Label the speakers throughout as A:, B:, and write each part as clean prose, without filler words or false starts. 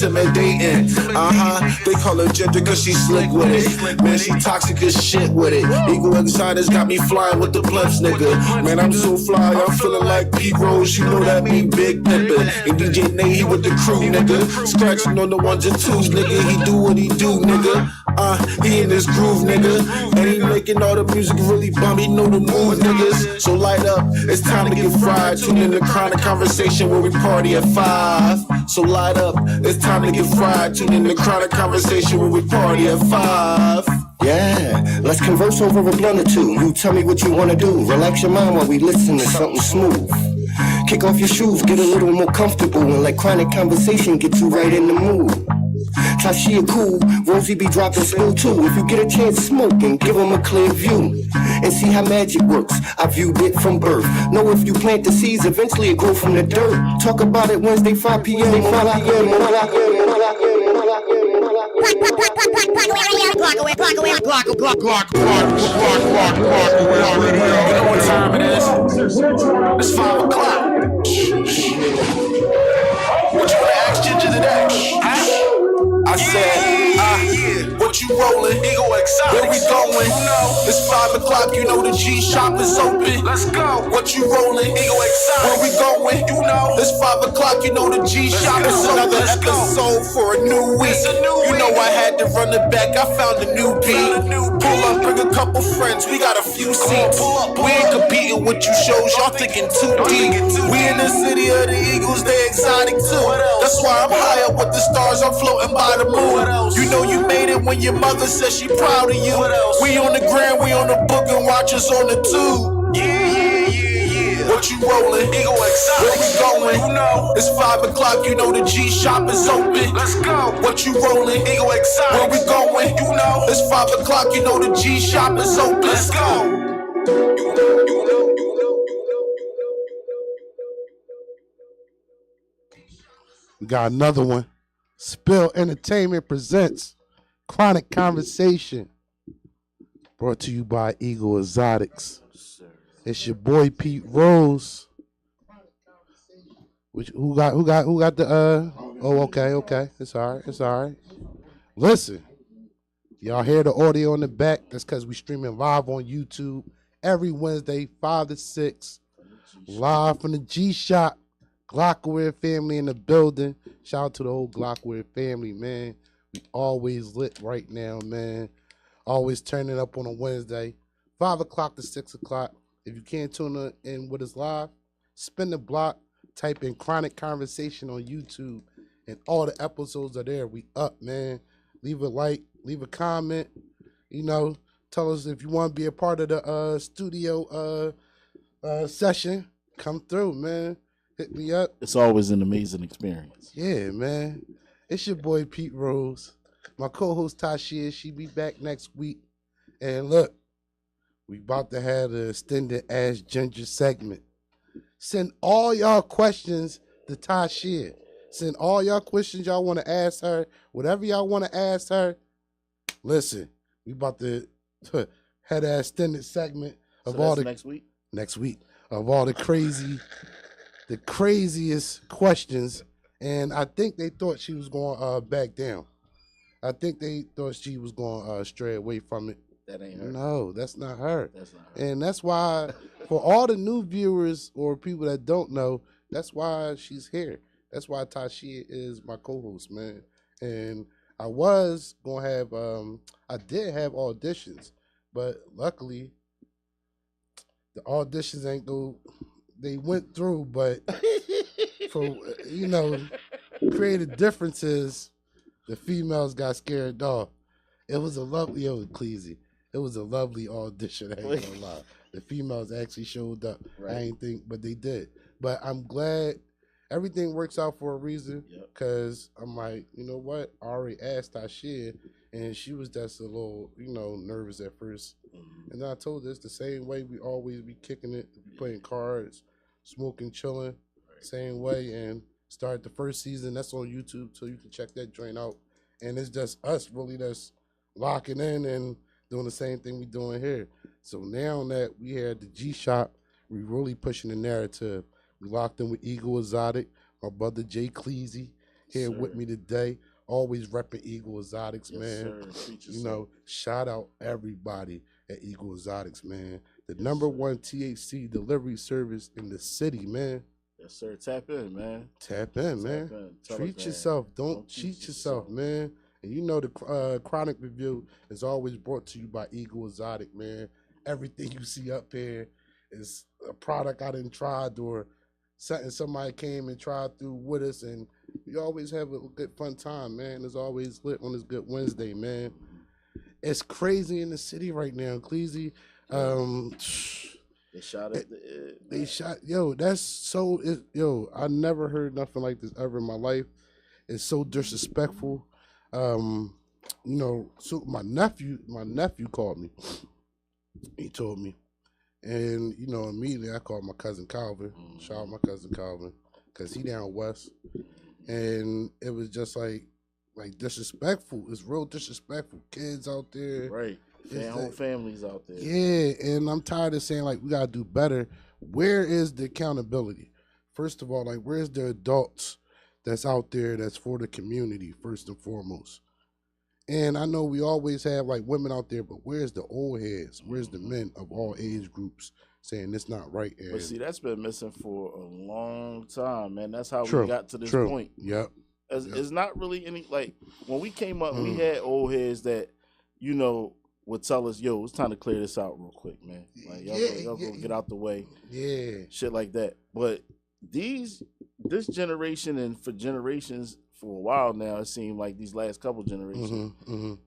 A: intimidating. They call her ginger cause she slick with it. Man, she toxic as shit with it. Eagle Exotics got me flying with the blimps, nigga. Man, I'm so fly, I'm feeling like Pete Rose. You know that mean big pimpin'. And DJ Nate, he with the crew, nigga. Scratching on the ones and twos, nigga. He do what he do, nigga. He in this groove, nigga. And he making all the music really bump. He know the move, niggas. So light up, it's time to get fried. Tune in to Chronic Conversation where we party at 5. So light up, it's time to get fried. Tune in to Chronic Conversation where we party at 5.
B: Yeah, let's converse over a blunt or two. You tell me what you wanna do. Relax your mind while we listen to something smooth. Kick off your shoes, get a little more comfortable, and let Chronic Conversation get you right in the mood. Tashia cool, Rosie be dropping smooth too. If you get a chance, smoke and give them a clear view. And see how magic works, I viewed it from birth. Know if you plant the seeds, eventually it grow from the dirt. Talk about it Wednesday, 5 p.m.
A: You know what time it is? It's 5 o'clock. What you wanna ask Ginger today? I said, what you rolling? Eagle Exotics. Where we going? It's 5 o'clock, you know the G shop is open. Let's go. What you rolling? Eagle Exotics. Where we going? You know. It's 5 o'clock, you know the G shop is open. Another episode for a new week. You know I had to run it back, I found a new beat. Pull up, bring a couple friends, we got a few seats. We ain't competing with you shows, y'all thinking too deep. We in the city of the Eagles, they exotic too. That's why I'm high up with the stars, I'm floating by the moon. You know you made it when your mother said she proud of you. We on the gram, we on the book and watch us on the tube. What you rolling? Eagle Exotics. Where we going? You know. It's 5 o'clock, you know the G shop is open. Let's go. What you rolling? Eagle Exotics. Where we going? You know. It's 5 o'clock, you know the G shop is open. Let's go.
C: We got another one. Spill Entertainment presents Chronic Conversation, brought to you by Eagle Exotics. It's your boy Pete Rose. Who got the oh, okay. It's all right. Listen, y'all hear the audio in the back? That's because we streaming live on YouTube every Wednesday, 5 to 6. Live from the G Shop. Glockware family in the building. Shout out to the whole Glockware family, man. We always lit right now, man. Always turning up on a Wednesday, 5 o'clock to 6 o'clock. If you can't tune in with us live, spin the block, type in Chronic Conversation on YouTube, and all the episodes are there. We up, man. Leave a like, leave a comment. You know, tell us if you want to be a part of the studio session. Come through, man. Hit me up.
D: It's always an amazing experience.
C: Yeah, man. It's your boy Pete Rose. My co-host Tashia, she be back next week. And look, we about to have the extended Ask Ginger segment. Send all y'all questions to Tashia. Send all y'all questions y'all want to ask her. Whatever y'all want to ask her. Listen, we about to have that extended segment of
D: so
C: all the
D: next week.
C: Next week of all the craziest questions, and I think they thought she was going back down. I think they thought she was going stray away from it.
D: That ain't her.
C: No, that's not her.
D: That's not her.
C: And that's why, for all the new viewers or people that don't know, that's why she's here. That's why Tashia is my co-host, man. And I was going to have, I did have auditions, but luckily, the auditions ain't go. They went through, but for, creative differences, the females got scared off. It was a lovely, it was a lovely audition, I ain't gonna lie. The females actually showed up. Right. I ain't think, but they did. But I'm glad everything works out for a reason, because I'm like, you know what? I already asked Tashia, and she was just a little, nervous at first. Mm-hmm. And then I told her it's the same way we always be kicking it, playing cards, smoking, chilling, same way. And start the first season. That's on YouTube, so you can check that joint out. And it's just us really that's locking in and doing the same thing we doing here. So now that we here at the G Shop, we really pushing the narrative. We locked in with Eagle Exotic, my brother Jay Cleasy. here with me today. Always repping Eagle Exotics, man. You know, shout out everybody at Eagle Exotics, man. The #1 THC delivery service in the city, man.
D: Yes, sir. Tap in, man.
C: Tap in, man. Treat yourself. Don't cheat yourself, man. And you know the Chronic Review is always brought to you by Eagle Exotic, man. Everything you see up here is a product I done tried or something somebody came and tried through with us, and we always have a good fun time, man. It's always lit on this Good Wednesday, man. It's crazy in the city right now, Cleasy.
D: They shot at
C: they shot, yo, that's so, yo, I never heard nothing like this ever in my life. It's so disrespectful. You know, so my nephew called me. He told me. And, you know, immediately I called my cousin Calvin. Shout out my cousin Calvin, because he down west. And it was just like disrespectful. It's real disrespectful. Kids out there.
D: Right. Whole families out there.
C: Yeah, and I'm tired of saying, like, we got to do better. Where is the accountability? First of all, like, where's the adults that's out there that's for the community, first and foremost? And I know we always have, like, women out there, but where's the old heads? Where's the men of all age groups saying it's not right? And
D: but see, that's been missing for a long time, man. That's how we got to this point.
C: Yep.
D: It's not really any, like, when we came up, we had old heads that, you know, would tell us, yo, it's time to clear this out real quick, man. Like, y'all go get out the way.
C: Yeah.
D: Shit like that. But this generation, and for generations, for a while now, it seemed like these last couple generations,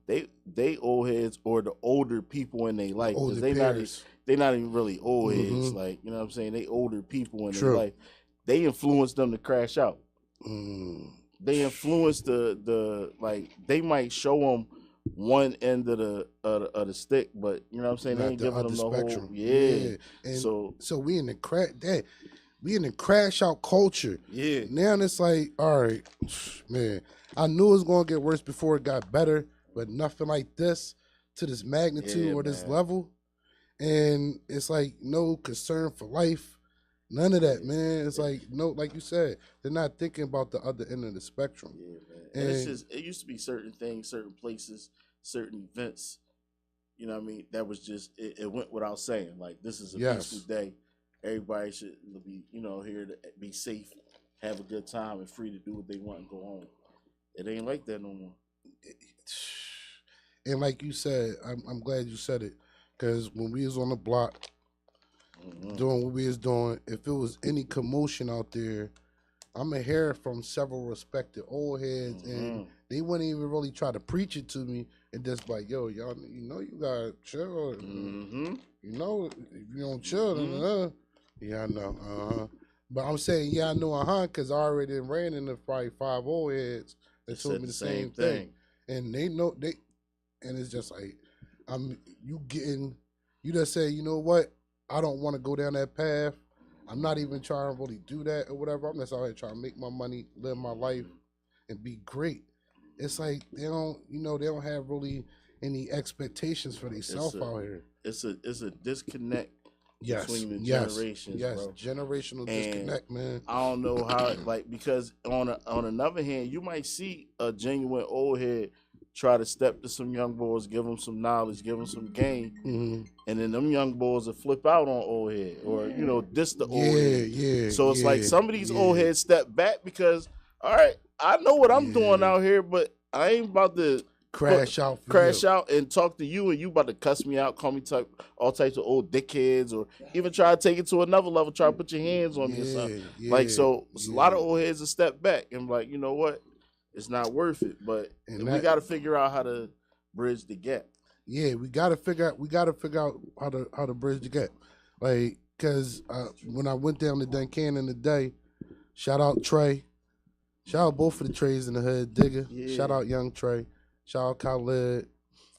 D: they old heads or the older people in their life, because they not even really old heads, like, you know what I'm saying? They older people in their life. They influence them to crash out. They influence the like, they might show them one end of the stick, but you know what I'm saying, they ain't giving them the whole.
C: And
D: so
C: we in the crash out culture. Yeah. Now it's like, all right, man, I knew it was gonna get worse before it got better, but nothing like this to this magnitude or this level. And it's like no concern for life. None of that, man. It's like, no, like you said, they're not thinking about the other end of the spectrum.
D: Yeah, man. And it's just, it used to be certain things, certain places, certain events, you know what I mean? That was just, it went without saying. Like, this is a peaceful day. Everybody should be, you know, here to be safe, have a good time, and free to do what they want and go home. It ain't like that no more.
C: And like you said, I'm glad you said it, because when we was on the block, doing what we was doing, if it was any commotion out there, I'm going to hear from several respected old heads, and they wouldn't even really try to preach it to me, and just like, yo, y'all, you know, you got to chill. You know, if you don't chill, then, yeah, I know, But I'm saying, yeah, I know, because I already ran into probably 5 old heads that told me the same thing. And they know, and it's just like, you just say, you know what? I don't want to go down that path. I'm not even trying to really do that or whatever. I'm just out here trying to make my money, live my life, and be great. It's like they don't have really any expectations for themselves out here.
D: It's a disconnect between the generations, bro.
C: Generational disconnect, man.
D: I don't know how, like, because on another hand, you might see a genuine old head try to step to some young boys, give them some knowledge, give them some game, and then them young boys will flip out on old head, or, you know, diss the old head. So it's like some of these old heads step back because, all right, I know what I'm doing out here, but I ain't about to crash out and talk to you, and you about to cuss me out, call me all types of old dickheads, or even try to take it to another level, try to put your hands on me or something. Like, so a lot of old heads will step back and like, you know what? It's not worth it, but we got to figure out how to bridge the gap.
C: Yeah, we got to figure out how to bridge the gap. Like, cause when I went down to Duncannon today, shout out Trey, shout out both of the Treys in the hood, Digger, shout out Young Trey, shout out Khaled,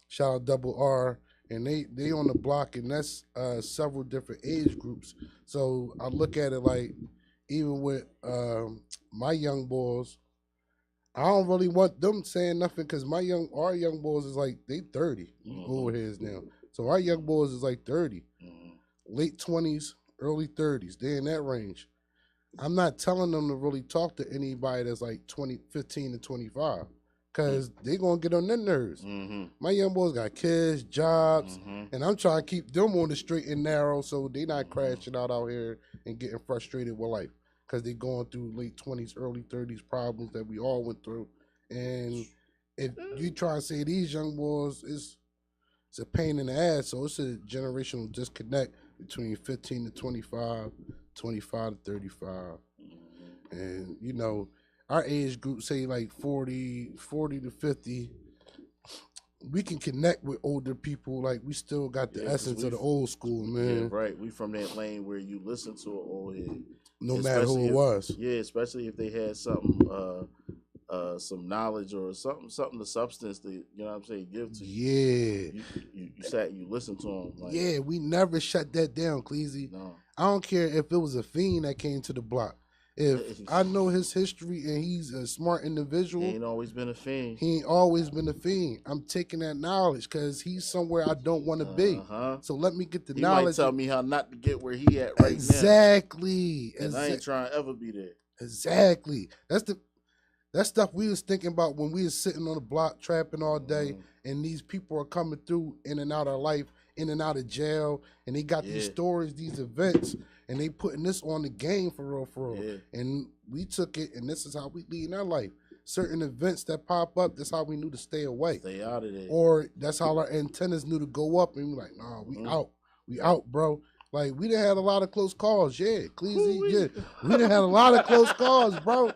C: shout out Double R, and they on the block, and that's several different age groups. So I look at it like, even with my young boys, I don't really want them saying nothing, because our young boys is like, they 30 old heads now. So our young boys is like 30, late 20s, early 30s. They in that range. I'm not telling them to really talk to anybody that's like 15 to 25. Because they going to get on their nerves. My young boys got kids, jobs, and I'm trying to keep them on the straight and narrow so they not crashing out here and getting frustrated with life. Because they going through late 20s, early 30s problems that we all went through. And if you try to say these young boys, it's a pain in the ass. So it's a generational disconnect between 15 to 25, 25 to 35. And, you know, our age group, say like 40 to 50, we can connect with older people. Like we still got the essence of the old school, man.
D: Yeah, right. We from that lane where you listen to an old head.
C: No matter who it was.
D: Yeah, especially if they had something, some knowledge or something the substance that, you know what I'm saying, give to you.
C: Yeah.
D: You sat, you listened to them. Like,
C: yeah, we never shut that down, Cleasy.
D: No.
C: I don't care if it was a fiend that came to the block. If I know his history and he's a smart individual.
D: He ain't always been a fiend.
C: He ain't always been a fiend. I'm taking that knowledge because he's somewhere I don't want to be. So let me get the knowledge.
D: He might tell me how not to get where he at right
C: exactly.
D: now. And I ain't trying to ever be there.
C: Exactly. That's stuff we was thinking about when we was sitting on the block trapping all day, and these people are coming through in and out of life, in and out of jail, and they got these stories, these events, and they putting this on the game for real. Yeah. And we took it, and this is how we lead our life. Certain events that pop up, that's how we knew to stay away.
D: Stay out of there.
C: Or that's how our antennas knew to go up, and we like, nah, we out. We out, bro. Like, we done had a lot of close calls, Cleasy, We done had a lot of close calls, bro.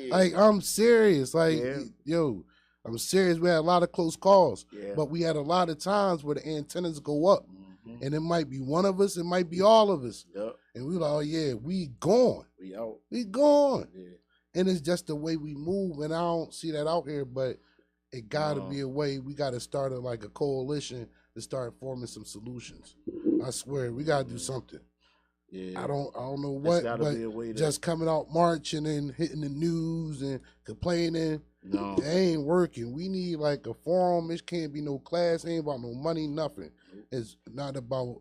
C: Like, I'm serious. Like, yo, I'm serious. We had a lot of close calls. But we had a lot of times where the antennas go up. And it might be one of us, it might be all of us. And we like, oh, yeah, we gone.
D: We out.
C: We gone. And it's just the way we move. And I don't see that out here, but it got to be a way. We got to start a coalition to start forming some solutions. I swear, we gotta do something. I don't know what, but just coming out marching and hitting the news and complaining, it ain't working. We need like a forum. It can't be no class. It ain't about no money, nothing. It's not about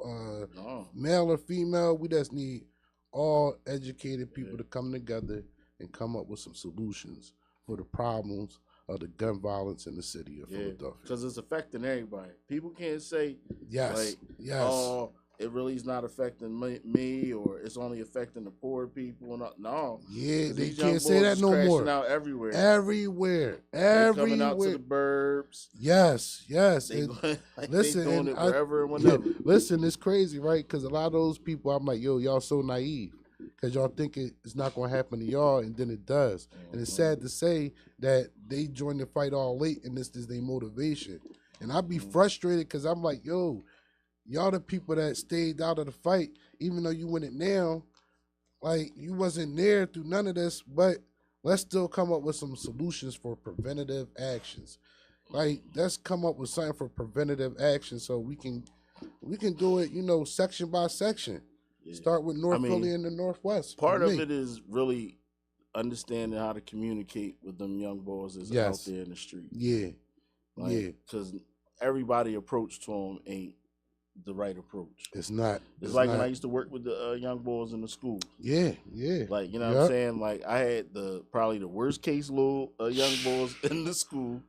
C: male or female. We just need all educated people to come together and come up with some solutions for the problems of the gun violence in the city of Philadelphia. Because
D: it's affecting everybody. People can't say,
C: yes,
D: oh, it really is not affecting me, or it's only affecting the poor people. No.
C: Yeah, they can't say that no more.
D: Out everywhere.
C: They're
D: coming out to the burbs.
C: Yes.
D: Listen, they doing it wherever and whenever.
C: Listen, it's crazy, right? Because a lot of those people, I'm like, yo, y'all so naive. Because y'all think it's not going to happen to y'all, and then it does. And it's sad to say that they join the fight all late, and this is their motivation. And I be frustrated because I'm like, yo, y'all the people that stayed out of the fight, even though you win it now, like, you wasn't there through none of this, but let's still come up with some solutions for preventative actions. Like, let's come up with something for preventative action so we can do it, section by section. Start with North Philly and the Northwest.
D: Part of it is really understanding how to communicate with them young boys that's out there in the street. Because everybody approach to them ain't the right approach.
C: It's not.
D: It's like when I used to work with the young boys in the school. Like, you know what I'm saying? Like, I had probably the worst caseload of young boys in the school.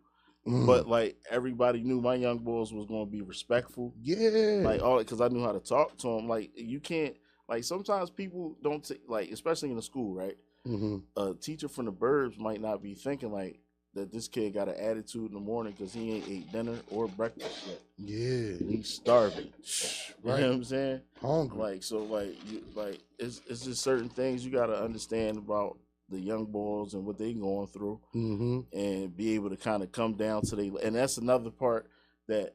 D: But like, everybody knew my young boys was going to be respectful. Like, all because I knew how to talk to them. Like, you can't, like, sometimes people don't like, especially in the school, right? A teacher from the burbs might not be thinking like that this kid got an attitude in the morning because he ain't ate dinner or breakfast yet. He's starving. You know what I'm saying?
C: Hungry.
D: Like, so like, it's just certain things you got to understand about the young boys and what they going through, and be able to kind of come down to and that's another part that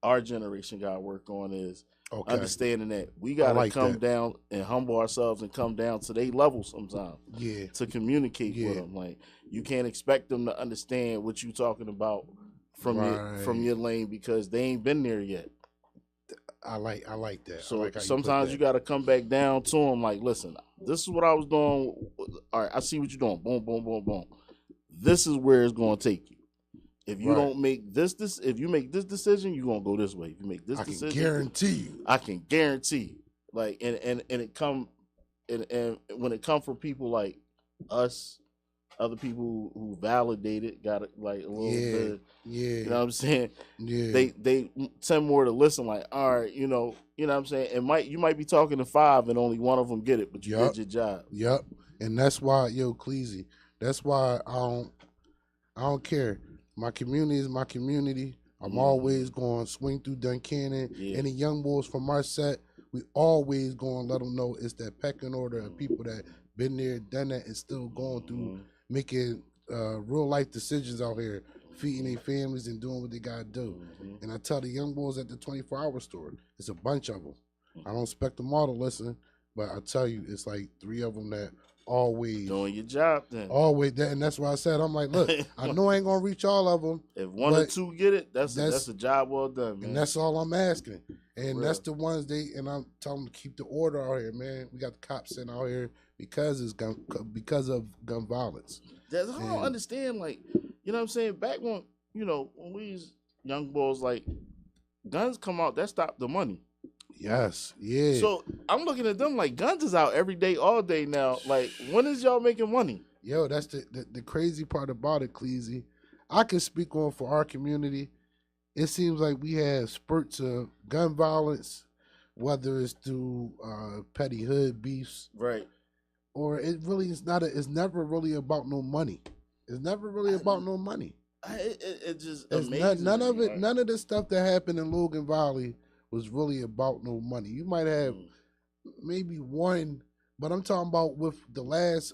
D: our generation got to work on is understanding that we got to come down and humble ourselves and come down to their level sometimes to communicate with them. Like, you can't expect them to understand what you talking about from your lane because they ain't been there yet.
C: I like that.
D: So sometimes you got to come back down to them. Like, listen, this is what I was doing. All right, I see what you're doing. Boom, boom, boom, boom. This is where it's going to take you. If you don't make this, if you make this decision, you're going to go this way. If you make this decision,
C: I can guarantee you.
D: Like, and it come and when it comes from people like us, other people who validate it, got it like a little bit.
C: Yeah.
D: You know what I'm saying?
C: Yeah.
D: They tend more to listen. Like, all right, you know what I'm saying. You might be talking to 5 and only one of them get it, but you did your job.
C: Yep. And that's why, Cleasy, that's why I don't care. My community is my community. I'm always going to swing through Duncannon. Any young boys from our set, we always going to let them know it's that pecking order of people that been there, done that, and still going through making real life decisions out here, feeding their families and doing what they got to do. And I tell the young boys at the 24-hour store, it's a bunch of them. I don't expect them all to listen, but I tell you, it's like 3 of them that always
D: doing your job then.
C: Always that, and that's why I said, I'm like, look, I know I ain't gonna reach all of them.
D: If 1 or 2 get it, that's a job well done, man.
C: And that's all I'm asking. And that's the ones and I'm telling them to keep the order out here, man. We got the cops sitting out here because of gun violence.
D: I don't understand, like, you know what I'm saying? Back when when we was young boys, like, guns come out, that stopped the money.
C: Yes, yeah.
D: So I'm looking at them like guns is out every day, all day now. Like, when is y'all making money?
C: Yo, that's the crazy part about it, Cleasy. I can speak on for our community. It seems like we have spurts of gun violence, whether it's through petty hood beefs,
D: right?
C: Or it really is not. It's never really about no money. It's never really about no money.
D: It's just amazing.
C: None of it. None of the stuff that happened in Logan Valley was really about no money. You might have maybe one, but I'm talking about with the last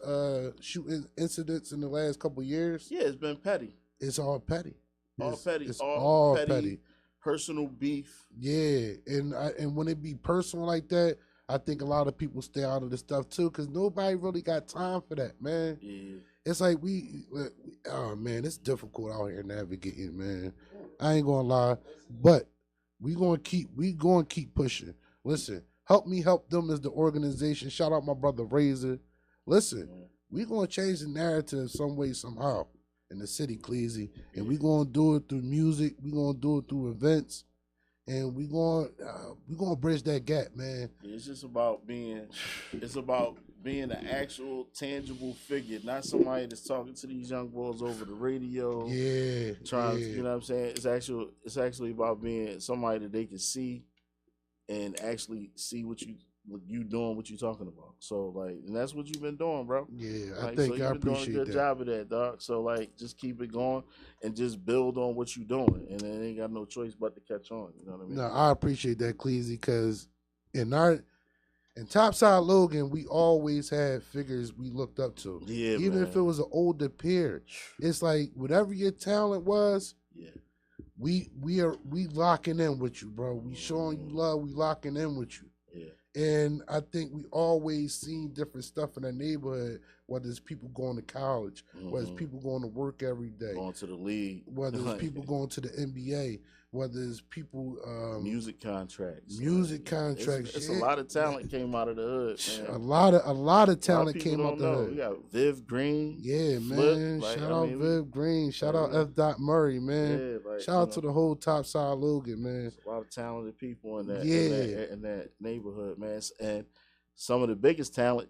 C: shooting incidents in the last couple of years.
D: Yeah, it's been petty.
C: It's all petty.
D: It's
C: all petty.
D: Personal beef.
C: Yeah, and when it be personal like that, I think a lot of people stay out of the stuff too, because nobody really got time for that, man.
D: Yeah.
C: It's like oh man, it's difficult out here navigating, man. I ain't gonna lie, but we gonna keep pushing. Listen, help me help them as the organization. Shout out my brother Razor. Listen, we gonna change the narrative some way, somehow in the city, Cleasy. And we gonna do it through music, we gonna do it through events, and we gonna bridge that gap, man.
D: It's just about being an actual tangible figure, not somebody that's talking to these young boys over the radio.
C: Yeah.
D: You know what I'm saying? It's actually about being somebody that they can see and actually see what you doing, what you talking about. So like, and that's what you've been doing, bro.
C: Yeah,
D: like,
C: I think
D: so
C: I
D: you've been
C: appreciate
D: doing a good
C: that.
D: job of that, dog. So like, just keep it going and just build on what you're doing, and then ain't got no choice but to catch on. You know what I mean?
C: No, I appreciate that, Cleasy, because in Topside Logan, we always had figures we looked up to.
D: Yeah,
C: even
D: man.
C: if it was an older peer, it's like whatever your talent was.
D: Yeah.
C: We locking in with you, bro. We showing you love. We locking in with you.
D: Yeah.
C: And I think we always seen different stuff in the neighborhood, whether it's people going to college, whether it's people going to work every day,
D: going to the league,
C: whether it's people going to the NBA, whether it's people
D: music contracts.
C: It's
D: a lot of talent came out of the hood, man.
C: A lot of talent came out the hood.
D: We got Viv Green.
C: Yeah,
D: Flip,
C: man.
D: like,
C: Shout out Viv Green. Shout out F. Dot Murray, man.
D: Yeah,
C: shout out to the whole Topside Logan, man.
D: A lot of talented people in that neighborhood, man. And some of the biggest talent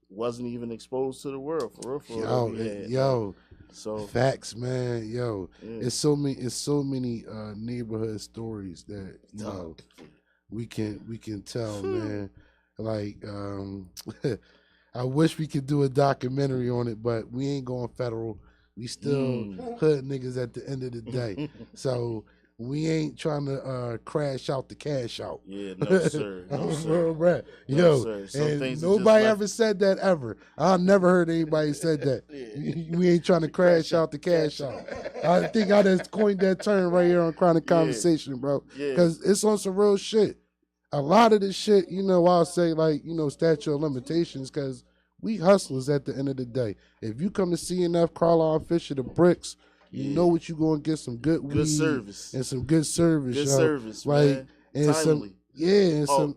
D: wasn't even exposed to the world, for real.
C: Yo.
D: So
C: facts, man. Yo, it's so many neighborhood stories that we can tell, man. Like I wish we could do a documentary on it, but we ain't going federal. We still hood niggas at the end of the day. So we ain't trying to crash out the cash out.
D: Yeah, no sir. No, sir.
C: Right.
D: No,
C: Yo,
D: sir.
C: and nobody ever said that ever. I've never heard anybody said that. We ain't trying to crash out the cash out. I think I just coined that term right here on Chronic Conversation, bro. Because it's on some real shit. A lot of this shit, I'll say like, statute of limitations, because we hustlers at the end of the day. If you come to CNF, Carlisle Fisher, the Bricks, you know what you going to get, some good weed
D: service
C: and some good service.
D: Good service, like, man.
C: And
D: timely.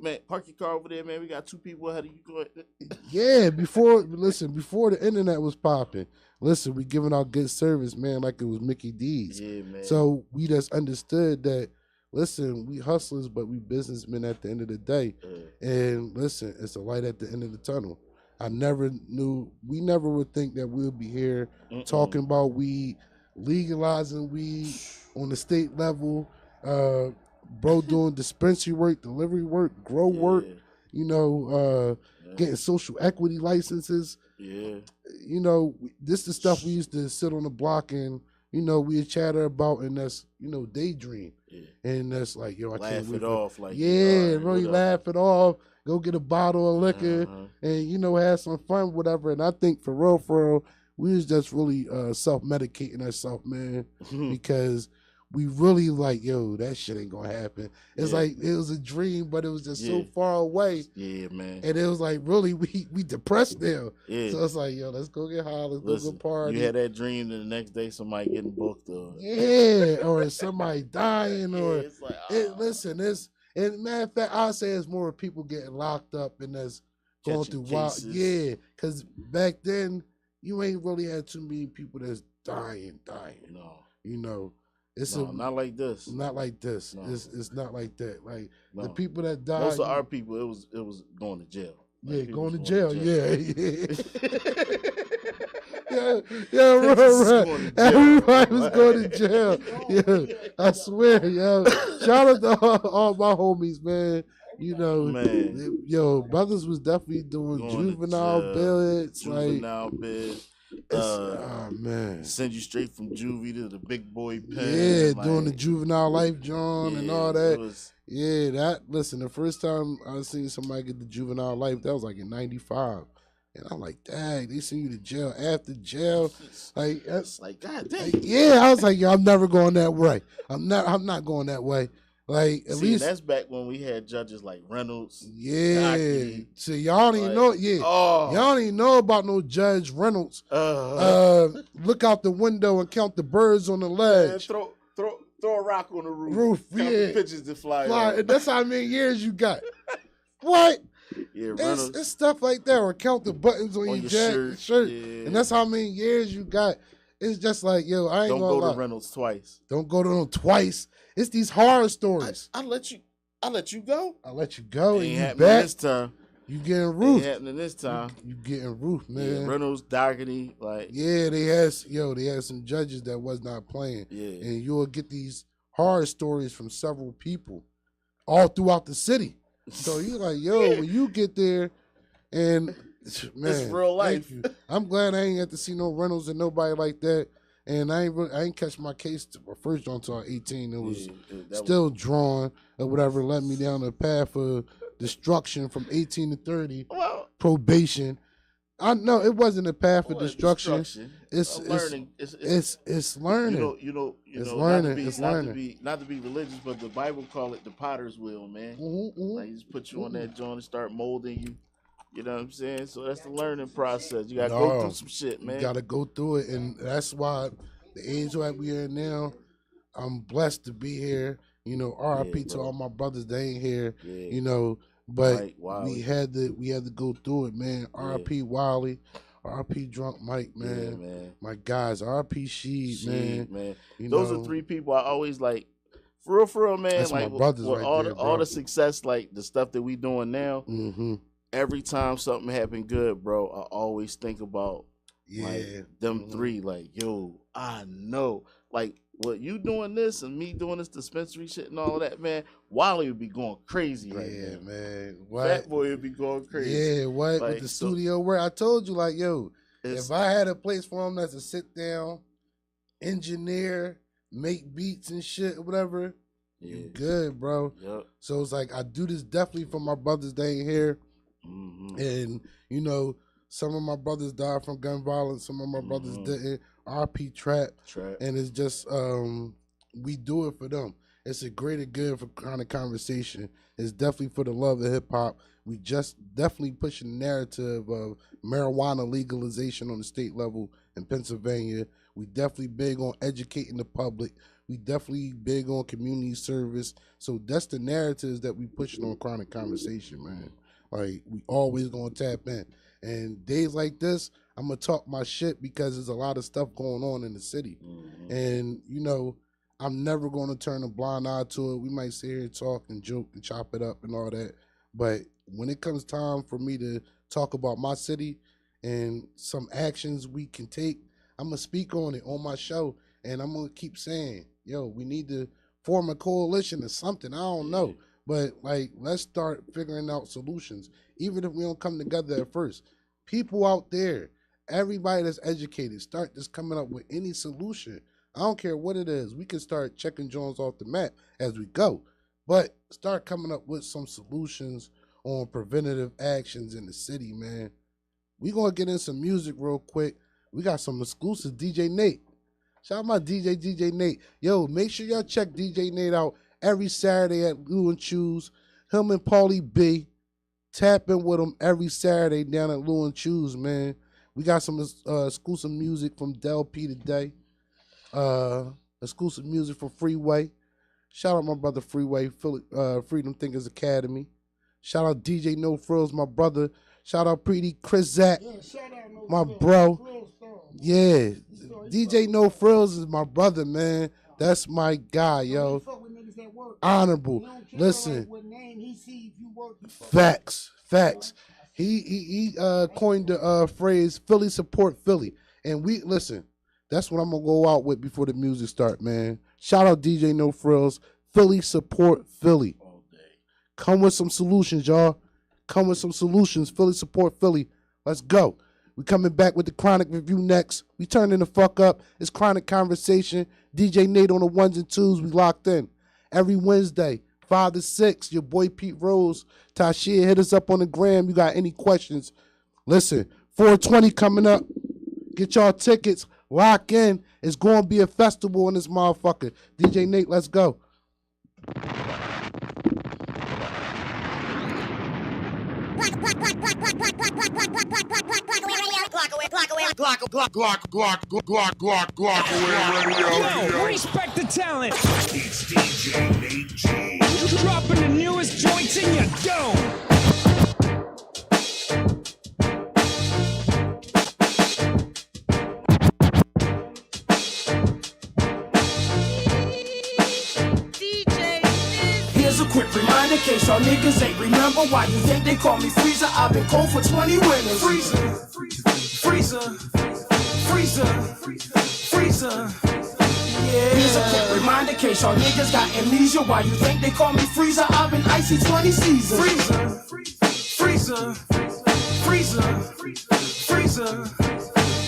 C: Man,
D: park your car over there, man. We got 2 people ahead of you. Go ahead.
C: Yeah, before the internet was popping, we giving out good service, man, like it was Mickey D's.
D: Yeah, man.
C: So we just understood that, we hustlers, but we businessmen at the end of the day. And it's a light at the end of the tunnel. I never knew. We never would think that we'll be here talking about weed, legalizing weed on the state level. Bro doing dispensary work, delivery work, grow work. You know, getting social equity licenses.
D: Yeah.
C: You know, this the stuff we used to sit on the block and, you know, we chatter about, and that's, you know, daydream.
D: Yeah.
C: And that's like, yo, I
D: laugh
C: can't wait
D: it off. Like,
C: yeah, really laugh it off. Go get a bottle of liquor and, you know, have some fun, whatever. And I think for real, we was just really self-medicating ourselves, man, because we really like, yo, that shit ain't gonna happen. It's like it was a dream, but it was just so far away.
D: Yeah, man.
C: And it was like, really, we depressed now. Yeah. So it's like, yo, let's go get high, let's go party.
D: You had that dream, and the next day somebody getting booked, or
C: or somebody dying, or it's like, listen, and matter of fact, I'll say it's more people getting locked up and that's going through wild. Yeah, because back then you ain't really had too many people that's dying.
D: No,
C: you know. It's
D: not like this.
C: Not like this. No. It's not like that. Like the people that died.
D: Most of our people, it was going to jail.
C: Like going to jail. Yeah. Right. Everybody was going to jail. Yeah, I swear, yo. Shout out to all my homies, man. You know, man. Brothers was definitely doing juvenile bids.
D: Juvenile bids.
C: Man,
D: send you straight from juvie to the big boy pen.
C: Yeah, doing the juvenile life, John, and all that. Listen, the first time I seen somebody get the juvenile life, that was like in '95. And I'm like, dang, they send you to jail after jail. Like, that's
D: like, God damn.
C: Like, yeah, I was like, yo, I'm never going that way. I'm not going that way. Like, at least
D: that's back when we had judges like Reynolds.
C: Yeah. So y'all didn't know. Yeah. Y'all didn't know about no Judge Reynolds. Look out the window and count the birds on the ledge.
D: Man, throw a rock on the roof. Count the pigeons that fly.
C: That's how many years you got. What?
D: Yeah, Reynolds.
C: It's stuff like that. Or count the buttons on your shirt. Yeah. And that's how many years you got. It's just like, yo, I ain't
D: Don't
C: gonna
D: go to Reynolds twice.
C: Don't go to them twice. It's these horror stories.
D: I let you go.
C: I let you go.
D: Ain't
C: and you
D: happening
C: back.
D: This time.
C: You getting roofed.
D: Ain't happening this time.
C: You getting roofed, man.
D: Yeah, Reynolds, Dougherty, like.
C: Yeah, they had some judges that was not playing.
D: Yeah. And
C: you'll get these horror stories from several people all throughout the city. So you're like, yo, when you get there, and man,
D: it's real life.
C: I'm glad I ain't had to see no Reynolds and nobody like that. And I ain't catch my case first until 18. It was still drawn or whatever, led me down the path of destruction from 18 to 30.
D: Well,
C: probation. I know it wasn't a path of destruction. It's
D: learning.
C: It's learning.
D: You know.
C: It's learning.
D: Not to be religious, but the Bible call it the potter's wheel, man. Like he just put you on that joint and start molding you. You know what I'm saying? So that's the learning process. You gotta go through some shit, man.
C: You gotta go through it, and that's why the age that we are now, I'm blessed to be here. You know, RIP to all my brothers that ain't here. Yeah. You know, but we had to go through it, man. RIP Wiley, RIP Drunk Mike, man.
D: Yeah, man.
C: My guys, RIP Sheed, man.
D: Those are three people I always like. For real, man.
C: That's
D: like
C: my brothers
D: with
C: right
D: all
C: there,
D: all the success, like the stuff that we doing now.
C: Mm-hmm.
D: Every time something happened good, bro, I always think about like them three. Like, yo, I know, like what you doing this and me doing this dispensary shit and all of that, man. Wally would be going crazy right now.
C: Man.
D: Fat Boy would be going crazy.
C: Yeah, what like, with the studio work? I told you, like, yo, if I had a place for him that's a sit down, engineer, make beats and shit, or whatever, you good, bro.
D: Yep.
C: So it's like I do this definitely for my brothers that ain't here.
D: Mm-hmm.
C: And you know, some of my brothers died from gun violence, some of my brothers didn't. RP Trap, and it's just we do it for them. It's a greater good for kind of conversation. It's definitely for the love of hip hop. We just definitely pushing the narrative of marijuana legalization on the state level in Pennsylvania. We definitely big on educating the public. We definitely big on community service. So that's the narratives that we pushing on chronic conversation, man. Like, we always gonna tap in. And days like this, I'm gonna talk my shit because there's a lot of stuff going on in the city.
D: Mm-hmm.
C: And, you know, I'm never gonna turn a blind eye to it. We might sit here and talk and joke and chop it up and all that. But when it comes time for me to talk about my city and some actions we can take, I'm going to speak on it on my show, and I'm going to keep saying, yo, we need to form a coalition or something. I don't know. But, like, let's start figuring out solutions, even if we don't come together at first. People out there, everybody that's educated, start just coming up with any solution. I don't care what it is. We can start checking Jones off the map as we go, but start coming up with some solutions on preventative actions in the city, man. We going to get in some music real quick. We got some exclusive DJ Nate. Shout out my DJ Nate. Yo, make sure y'all check DJ Nate out every Saturday at Lou and Choose. Him and Paulie B. Tap in with him every Saturday down at Lou and Choose, man. We got some exclusive music from Del P today. Exclusive music for Freeway. Shout out my brother Freeway, Freedom Thinkers Academy. Shout out DJ No Frills, my brother. Shout out Pretty Chris Zach, my bro. Yeah, DJ No Frills is my brother, man. That's my guy, yo. Honorable. Listen. Facts. He coined the phrase "Philly support Philly," and we listen. That's what I'm gonna go out with before the music start, man. Shout out DJ No Frills. Philly support Philly. Come with some solutions, y'all. Come with some solutions. Philly support Philly. Let's go. We coming back with the Chronic Review next. We turning the fuck up. It's Chronic Conversation. DJ Nate on the ones and twos. We locked in. Every Wednesday, 5 to 6. Your boy Pete Rose. Tashia, hit us up on the gram. You got any questions? Listen, 420 coming up. Get y'all tickets. Lock in. It's going to be a festival in this motherfucker. DJ Nate, let's go.
E: Yo, respect the talent. It's DJ Nate G. Dropping the newest joints in your dome.
F: Quick reminder, in case y'all niggas ain't remember why you think they call me Freezer. I've been cold for 20 winters. Freezer. Yeah. Here's a quick reminder, in case y'all niggas got amnesia why you think they call me Freezer. I've been icy 20 seasons. Freezer.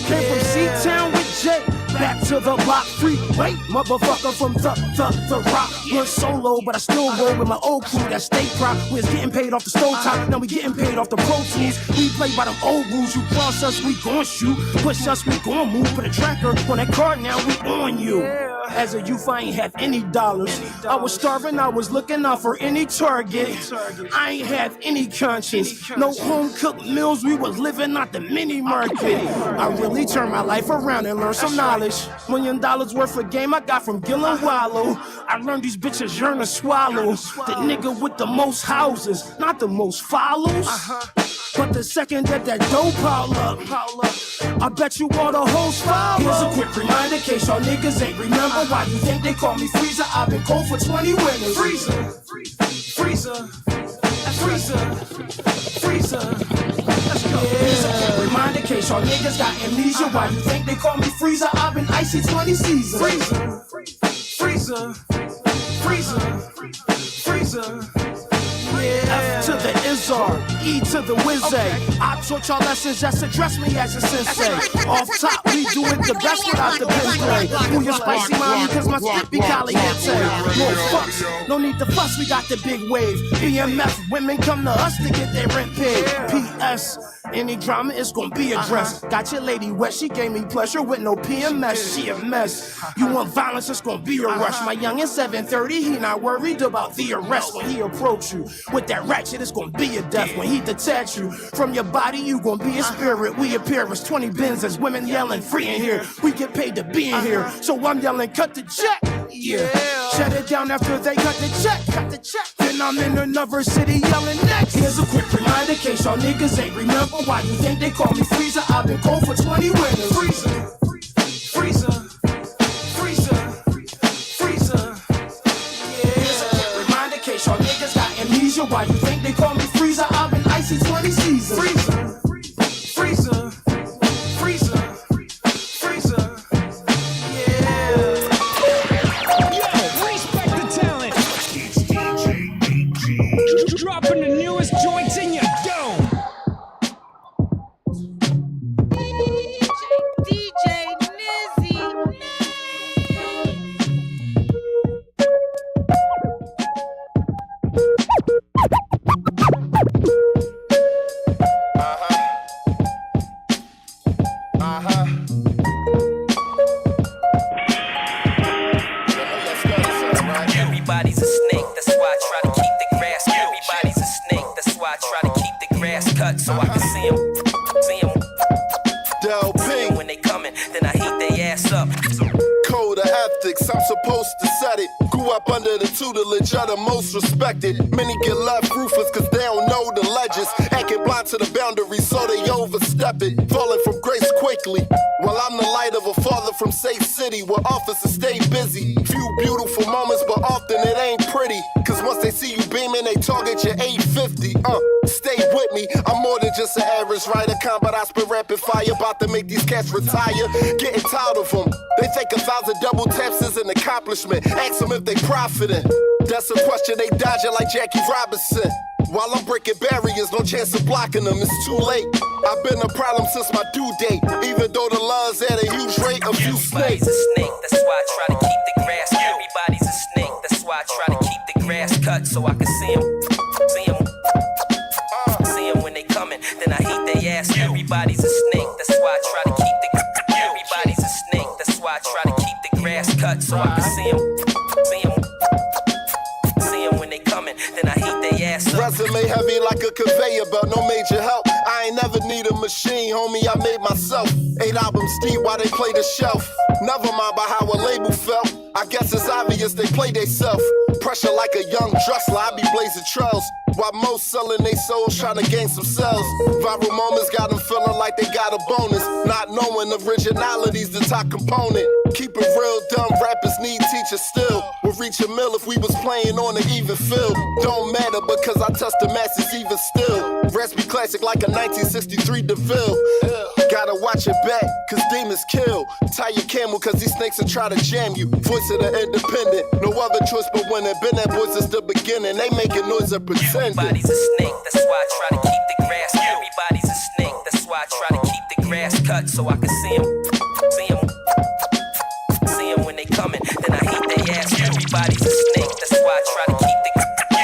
F: Came from C-Town with Jay. Back to the block, freeway, motherfucker from the rock. Went solo, but I still roll with my old crew that stay prop. We was getting paid off the stove top, now we getting paid off the Pro Tools. We play by them old rules, you cross us, we gon' shoot. Push us, we gon' move. Put a tracker on that car, now we on you. As a youth, I ain't have any dollars. I was starving, I was looking out for any target. I ain't have any conscience. No home-cooked meals, we was living out the mini market. I really turned my life around and learned some knowledge. $1 million worth of game I got from Gillen Wallow. I learned these bitches yearn to swallow. The nigga with the most houses, not the most follows. But the second that dough pile up, I bet you all the hoes follow. Here's a quick reminder, in case y'all niggas ain't remember why you think they call me Freezer. I've been cold for 20 winters. Freezer. Here's a quick reminder, in case y'all niggas got amnesia why you think they call me Freezer. I've been icy 20 seasons. Freezer. F to the Izzar, E to the Wizzy. I taught y'all lessons, just address me as a sensei. Off top, we do it the best without the pen play. Who your spicy mommy, cause my spit be caliente. No fucks, no need to fuss, we got the big wave. BMF, women come to us to get their rent paid. PS, any drama is gonna be addressed. Got your lady wet, she gave me pleasure with no PMS. She a mess. You want violence, it's gonna be a rush. My youngin' 730, he not worried about the arrest. When he approach you with that ratchet, it's gonna be a death. When he detach you from your body, you gonna be a spirit. We appear as 20 bins as women yelling free in here. We get paid to be in here, so I'm yelling cut the check. Yeah, shut it down after they cut the check. Then I'm in another city yelling next. Here's a quick reminder, in case y'all niggas ain't remember why you think they call me Freezer. I've been cold for 20 winters. Freezer. Yeah, here's a quick reminder, in case y'all niggas got amnesia why you think they call me Freezer. I've been icy 20 seasons.
G: Everybody's a snake, that's why I try to keep the grass. Everybody's a snake, that's why I try to keep the grass cut so I can see them.
A: When
G: they coming, then I heat their ass up.
A: Code of ethics, I'm supposed to set it. Grew up under the tutelage of the most respected. Many get left ruthless cause they don't know the legends. Acting blind to the boundaries so they overstep it. Falling from grace quickly. While I'm the light of a father from Safe City where officers stay busy. Few beautiful moments but often it ain't pretty. Cause once they see you beaming they target your 850. Stay with me, I'm more than just an average writer. Combat I spit rapid fire, about to make these cats retire. Getting tired of them. They think 1,000 double taps is an accomplishment. Ask them if they profiting. That's a question they dodging like Jackie Robinson. While I'm breaking barriers, no chance of blocking them, it's too late. I've been a problem since my due date. Even though the love's at a huge rate, a few snakes.
G: Everybody's a snake, that's why I try to keep the grass. Everybody's a snake, that's why I try to keep the grass cut so I can see them. See them when they coming, then I heat their ass. Everybody's a snake, that's why I try to keep the. Everybody's a snake, that's why I try to keep the grass cut so I can see them. See them when they coming, then I heat their ass up.
A: Resume heavy like a conveyor belt, no major help. I ain't never need a machine, homie, I made myself. 8 albums deep while they play the shelf. Never mind about how a label felt. I guess it's obvious they play they self. Pressure like a young dressler, I be blazing trails. While most selling they souls trying to gain some sales. Viral moments got them feeling like they got a bonus. Not knowing originality's the top component. Keep it real, dumb rappers need teachers still. We'll reach a mill if we was playing on an even field. Don't matter because I touch the masses even still. Recipe classic like a 1963 DeVille. Gotta watch it back, cause demons kill. Tie your camel, cause these snakes will try to jam you. Voice of the independent, no other choice but winning. Been that voice since the beginning, they making noise and pretending.
G: Everybody's a snake, that's why I try to keep the grass. Everybody's a snake, that's why I try to keep the grass cut so I can see them. See them when they coming, then I heat their ass. Everybody's a snake, that's why I try to keep the.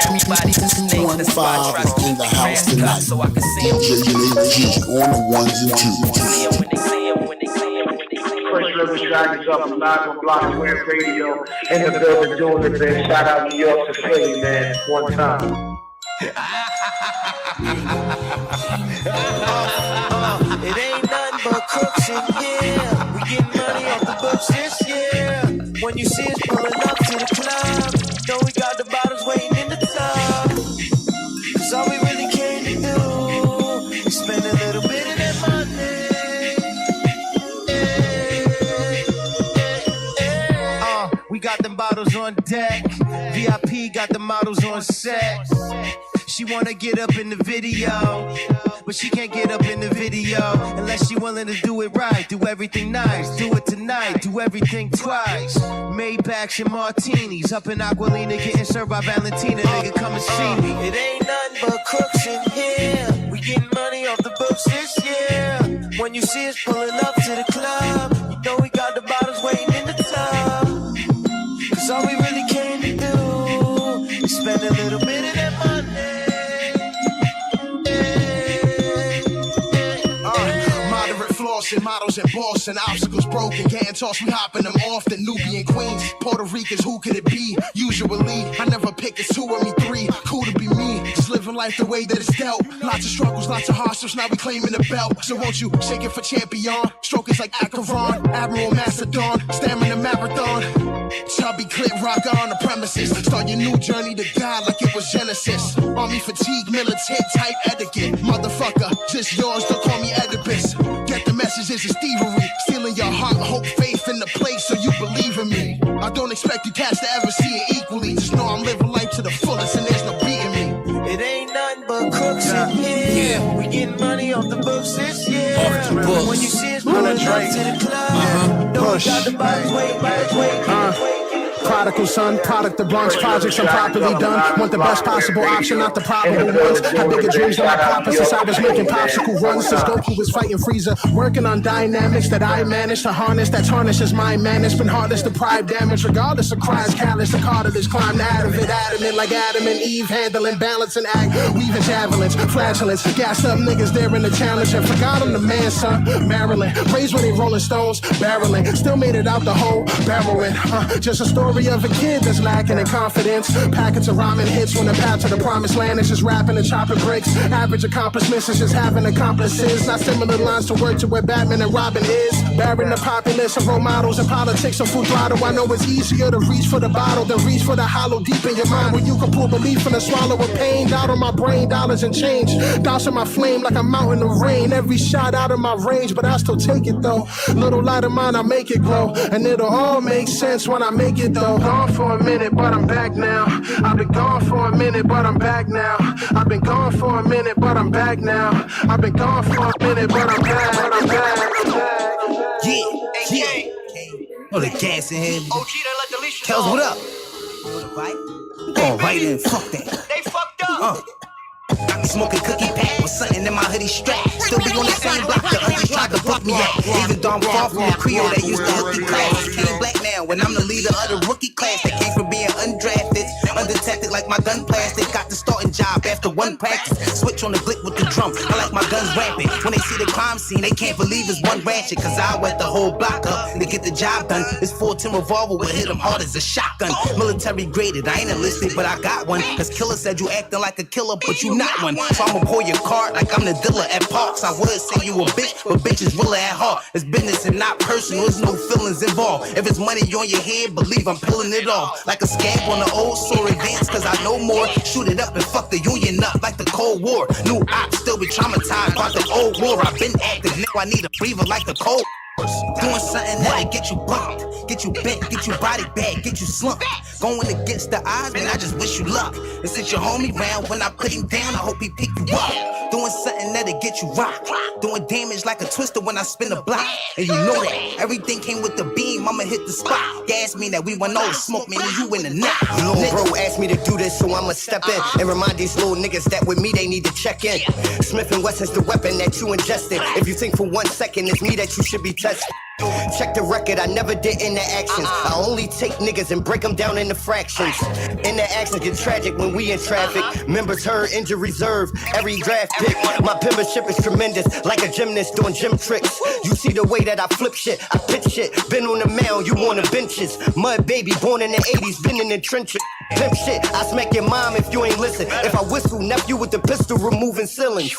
G: Everybody's a snake, that's why I try to keep the grass cut so I can see them.
H: On the ones and twos.
G: See them when they see them, when they see them, when they see them.
I: First Reverend Dragons up live on Block Square Radio in the building doing the big. Shout out New York to Philly, man. One time.
F: It ain't nothing but crooks in here. We getting money off the books this year. When you see us pulling up to the club, know we got the bottles waiting in the tub. Cause all we really came to do is spend a little bit of that money. We got them bottles on deck. VIP got the models on set. She wanna get up in the video, but she can't get up in the video unless she willing to do it right. Do everything nice, do it tonight, do everything twice. Maybachs and martinis, up in Aquilina, getting served by Valentina. Nigga, come and see me. It ain't nothing but crooks in here. We getting money off the books this year. When you see us pulling up to the club, you know we got the bottles waiting in the tub. Cause all we really came to do is spend a little bit of that money.
J: Models and boss and obstacles broken, getting tossed, we hopping them off. The Nubian queens, Puerto Ricans, who could it be? Usually, I never pick, it's 2 or me 3. Cool to be me, just living life the way that it's dealt. Lots of struggles, lots of hardships, now we claiming the belt. So won't you shake it for champion? Strokers like Acheron, Admiral Macedon, stamina marathon. Chubby clip, rock on the premises. Start your new journey to God like it was Genesis. Army fatigue, militant type etiquette. Motherfucker, just yours, don't call me Oedipus. Get the message, it's a thievery. Stealing your heart, hope, faith in the place so you believe in me. I don't expect you cats to ever see it equally. Just know I'm living life to the fullest and there's no beating me.
F: It ain't nothing but crooks in here. We getting money off the books this year. When you see us pulling up to the club, know we got the bottles waiting.
J: Prodigal son, product of Bronx projects, I'm properly done. Want the best possible option, not the probable ones. Had bigger dreams than my papa since I was making popsicle runs. Since Goku was fighting Frieza, working on dynamics that I managed to harness. That tarnishes my man. It's been hardest to pride damage, regardless of cries. Callous, the cartilage climbed out of it, adamant like Adam and Eve, handling balance and act. Weaving javelins, flatulence, gassed up niggas there in the challenge. And forgot I'm the man, son. Maryland, raised when they rolling stones, barreling. Still made it out the hole, barreling. Just a story
F: story of a kid that's lacking in confidence. Packets of rhyming hits when the path to the promised land is just rapping and chopping bricks. Average accomplishments is just having accomplices. Not similar lines to work to where Batman and Robin is. Bearing the populace of role models and politics of full throttle. I know it's easier to reach for the bottle than reach for the hollow deep in your mind where you can pull belief in a swallow of pain. Out on my brain, dollars and change. Dousing my flame like a mountain of rain. Every shot out of my range, but I still take it though. Little light of mine, I make it glow. And it'll all make sense when I make it though. Gone for a minute, but I'm back now. I've been gone for a minute, but I'm back now. I've been gone for a minute, but I'm back now. I've been gone for a minute, but I'm back. I'm back.
K: Yeah. Oh, the gas in here. Kells, what up? Oh, right in, fuck that.
L: They fucked up.
K: Smoking cookie pack with something in my hoodie strap. Still be on the same block the others tried to fuck me at. Even though I'm far from a Creole that used to hook the class. King black now when I'm the leader of the rookie class that came from being undrafted, undetected like my gun plastic. Got the starting job after one practice. Switch on the glick with the drum. I like my guns rampant. When they see the crime scene, they can't believe it's one ratchet. Cause I wet the whole block up to get the job done. This 410 revolver will hit them hard as a shotgun. Military graded, I ain't enlisted, but I got one. Cause killer said you acting like a killer, but you not one. So I'ma pull your card like I'm the dealer at Parks. I would say you a bitch, but bitches really at heart. It's business and not personal, there's no feelings involved. If it's money on your head, believe I'm peeling it off. Like a scab on the old sword advance, cause I know more. Shoot it up and fuck the union up like the Cold War. New ops still be traumatized by the old war. I've been active, now I need a breather like the cold. Doing something that'll get you bumped, get you bent, get you body bag, get you slumped. Going against the odds, man, I just wish you luck. And since your homie round, when I put him down, I hope he pick you up. Doing something that'll get you rocked, doing damage like a twister when I spin the block. And you know that, everything came with the beam, I'ma hit the spot. Gas me that we went over, smoke me, and you in the knot.
B: Little bro asked me to do this, so I'ma step in and remind these little niggas that with me they need to check in. Smith & Wesson's the weapon that you ingested. If you think for 1 second it's me that you should be tested. Check the record, I never did interactions. I only take niggas and break them down into fractions. Interactions get tragic when we in traffic. Members heard, injury reserve, every draft pick. My membership is tremendous, like a gymnast doing gym tricks. You see the way that I flip shit, I pitch shit. Been on the mound, you on the benches. Mud baby, born in the 80s, been in the trenches. Pimp shit, I smack your mom if you ain't listen. If I whistle, nephew with the pistol removing ceilings.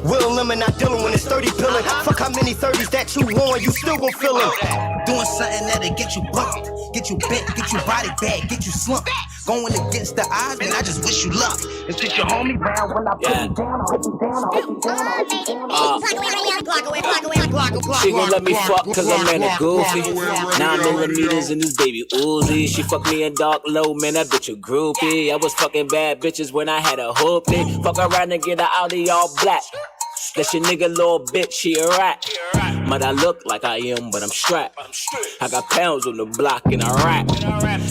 B: Will Lemon not dealing when it's 30 pillin'. Fuck how many 30s that you want, you still gon' feel it.
K: Doing something that'll get you bumped, get you bent, get you body bag, get you slumped. Going against the odds, man, I just wish you luck. And since your homie round, when I put you down, I hope you down, I hope you down.
M: She gon' let me fuck cause I'm in a goofy. 9mm in this baby Uzi. She fuck me in dark low, man, that bitch a groupie. I was fucking bad bitches when I had a hoopty. Fuck around and get her out of all black. That's your nigga little bitch, she a rat. Might I look like I am, but I'm strapped. I got pounds on the block and I rap.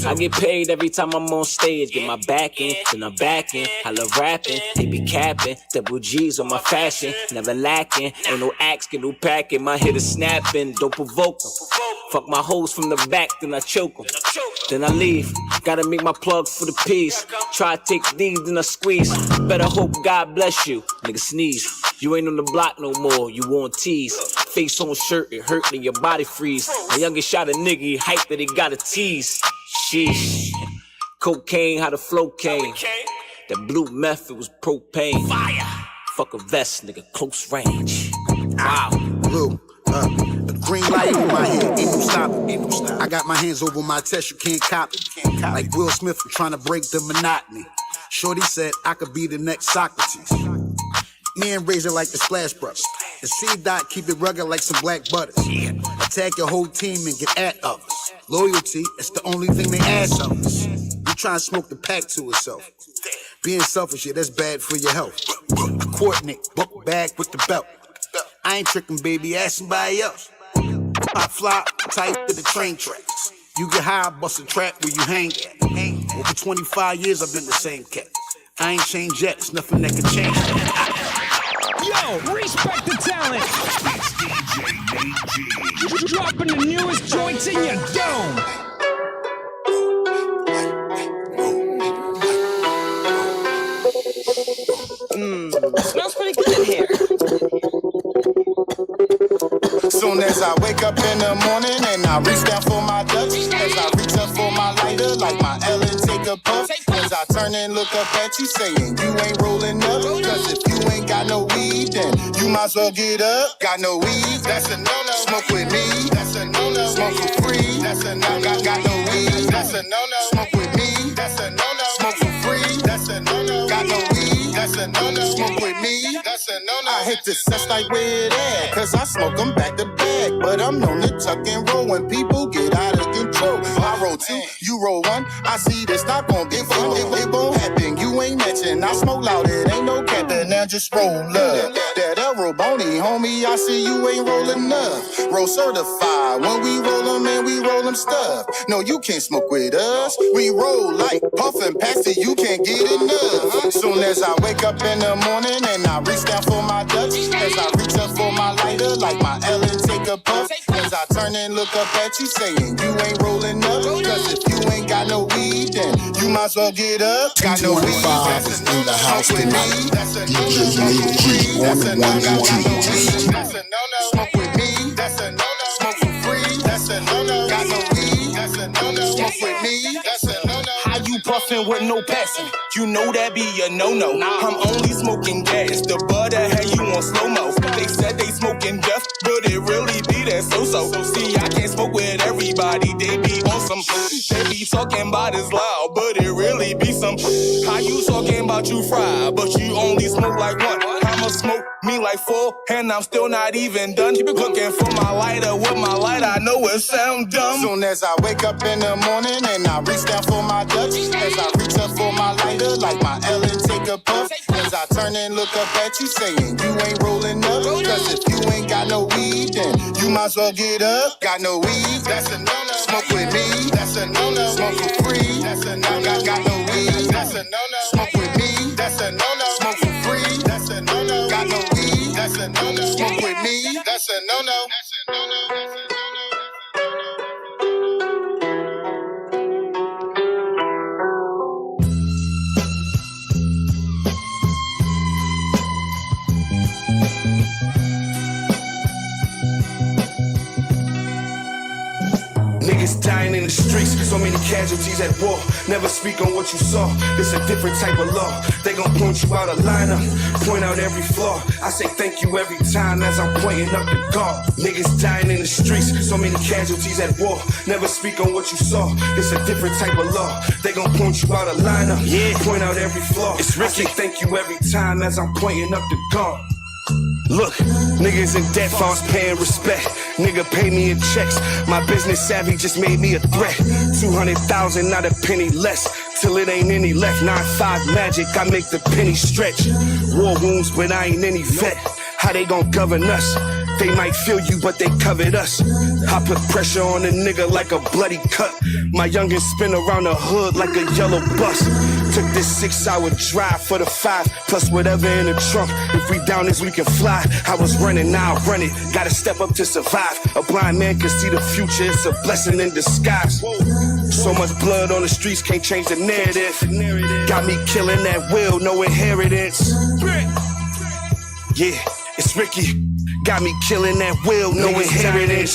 M: I get paid every time I'm on stage. Get my back in, then I'm back in. I love rapping, they be capping. Double G's on my fashion, never lacking. Ain't no axe, get no packing. My hitter snapping, don't provoke them. Fuck my hoes from the back, then I choke them. Then I leave, gotta make my plug for the peace. Try to take these, then I squeeze. Better hope God bless you, nigga sneeze. You ain't on the block no more, you want tease. Face on shirt, it hurt and your body freeze. My youngest shot a nigga, he hyped that he got a tease. Sheesh. Cocaine, how the flow came. That blue meth, it was propane. Fire. Fuck a vest, nigga, close range. Wow.
N: Blue, the green light in my head, ain't no stopping. I got my hands over my test, you can't copy. Like Will Smith, I'm trying to break the monotony. Shorty said I could be the next Socrates. Me and Razor like the Splash Brothers. The C-Dot keep it rugged like some black butters. Attack your whole team and get at others. Loyalty, it's the only thing they ask of us. You try and smoke the pack to itself. Being selfish, yeah, that's bad for your health. I coordinate, buck bag with the belt. I ain't tricking, baby, ask somebody else. I fly tight to the train tracks. You get high, bust a trap where you hang at. Over 25 years, I've been the same cat. I ain't changed yet, it's nothing that can change that.
E: Yo, respect the talent. It's DJ Nate G. Dropping the newest joints in your dome.
L: Smells pretty good in here.
O: Soon as I wake up in the morning and I reach down for my Dutch, as I reach up for my lighter,
A: a puff. As I turn and look up at you saying you ain't rolling up. Cause if you ain't got no weed, then you might as well get up. Got no weed, that's a no-no. Smoke with me, that's a no-no. Smoke for free, that's a no-no. Got no weed, that's a no-no. Smoke with me, that's a no-no. Smoke for free, that's a no-no. Got no weed, that's a no-no. Smoke with me, that's a no-no. I hit the sets like where it at, cause I smoke them back to back. But I'm known to tuck and roll when people get out of control. I roll two, you roll one. I see this not gon' get fun. It won't happen, you ain't matching. I smoke loud, it ain't no capping. Now just roll up. That Elro Boney, homie, I see you ain't rolling up. Roll certified, when we roll them, man, we roll them stuff. No, you can't smoke with us. We roll like puffin' past it, you can't get enough. Soon as I wake up in the morning and I reach down for my Dutch, as I reach up for my lighter, like my Ellen, take a puff. As I turn and look up at you saying you ain't rolling up. Cause if you ain't got no weed, then you might as well get up. Got no weed,
H: is in the house tonight. DJ Nate G on the ones and twos.
A: that's a no-no. Smoke with me, that's a no-no. Smoke for free, that's a no-no. Got no weed, that's a no-no. Smoke with me, that's a no-no.
O: How you puffin' with no passing? You know that be a no-no. I'm only smoking gas. The butter had you on slow-mo. They said they smoking death, but it really be that so-so. See, I can't smoke with everybody. They be on some. They be talking about it's loud, but it really be some. How you talking about you fry, but you only smoke like one? I'ma smoke me like four, and I'm still not even done. Keep looking for my lighter. With my lighter, I know it sound dumb.
A: Soon as I wake up in the morning and I reach down for my Dutch, as I reach up for my lighter, like my Ellen, take a puff. As I turn and look up at you saying you ain't rolling up. Cause if you ain't got no weed, then you might as well get up. Got no weed, that's a no-no. Smoke with me, that's a no-no. Smoke for free, that's a no-no. Got no weed, that's a no-no. Smoke with me, that's a no-no. Smoke for free, that's a no-no. Got no weed, that's a no-no. Smoke with me, that's a no-no. That's a no-no.
O: Niggas dying in the streets, so many casualties at war. Never speak on what you saw, it's a different type of law. They gon' point you out a lineup, point out every flaw. I say thank you every time as I'm pointing up the guard. Niggas dying in the streets, so many casualties at war. Never speak on what you saw, it's a different type of law. They gon' point you out a lineup, point out every flaw. I say thank you every time as I'm pointing up the guard. Look, niggas in debt, false paying respect. Nigga pay me in checks. My business savvy just made me a threat. 200,000, not a penny less. Till it ain't any left. 9-5 magic, I make the penny stretch. War wounds, but I ain't any vet. How they gon' govern us? They might feel you, but they covered us. I put pressure on a nigga like a bloody cut. My youngins spin around the hood like a yellow bus. Took this 6-hour drive for the 5, plus whatever in the trunk. If we down this, we can fly. I was running, now I run it. Gotta step up to survive. A blind man can see the future, it's a blessing in disguise. So much blood on the streets, can't change the narrative. Got me killing that will, no inheritance. Yeah, it's Ricky. Got me killing that will, no inheritance.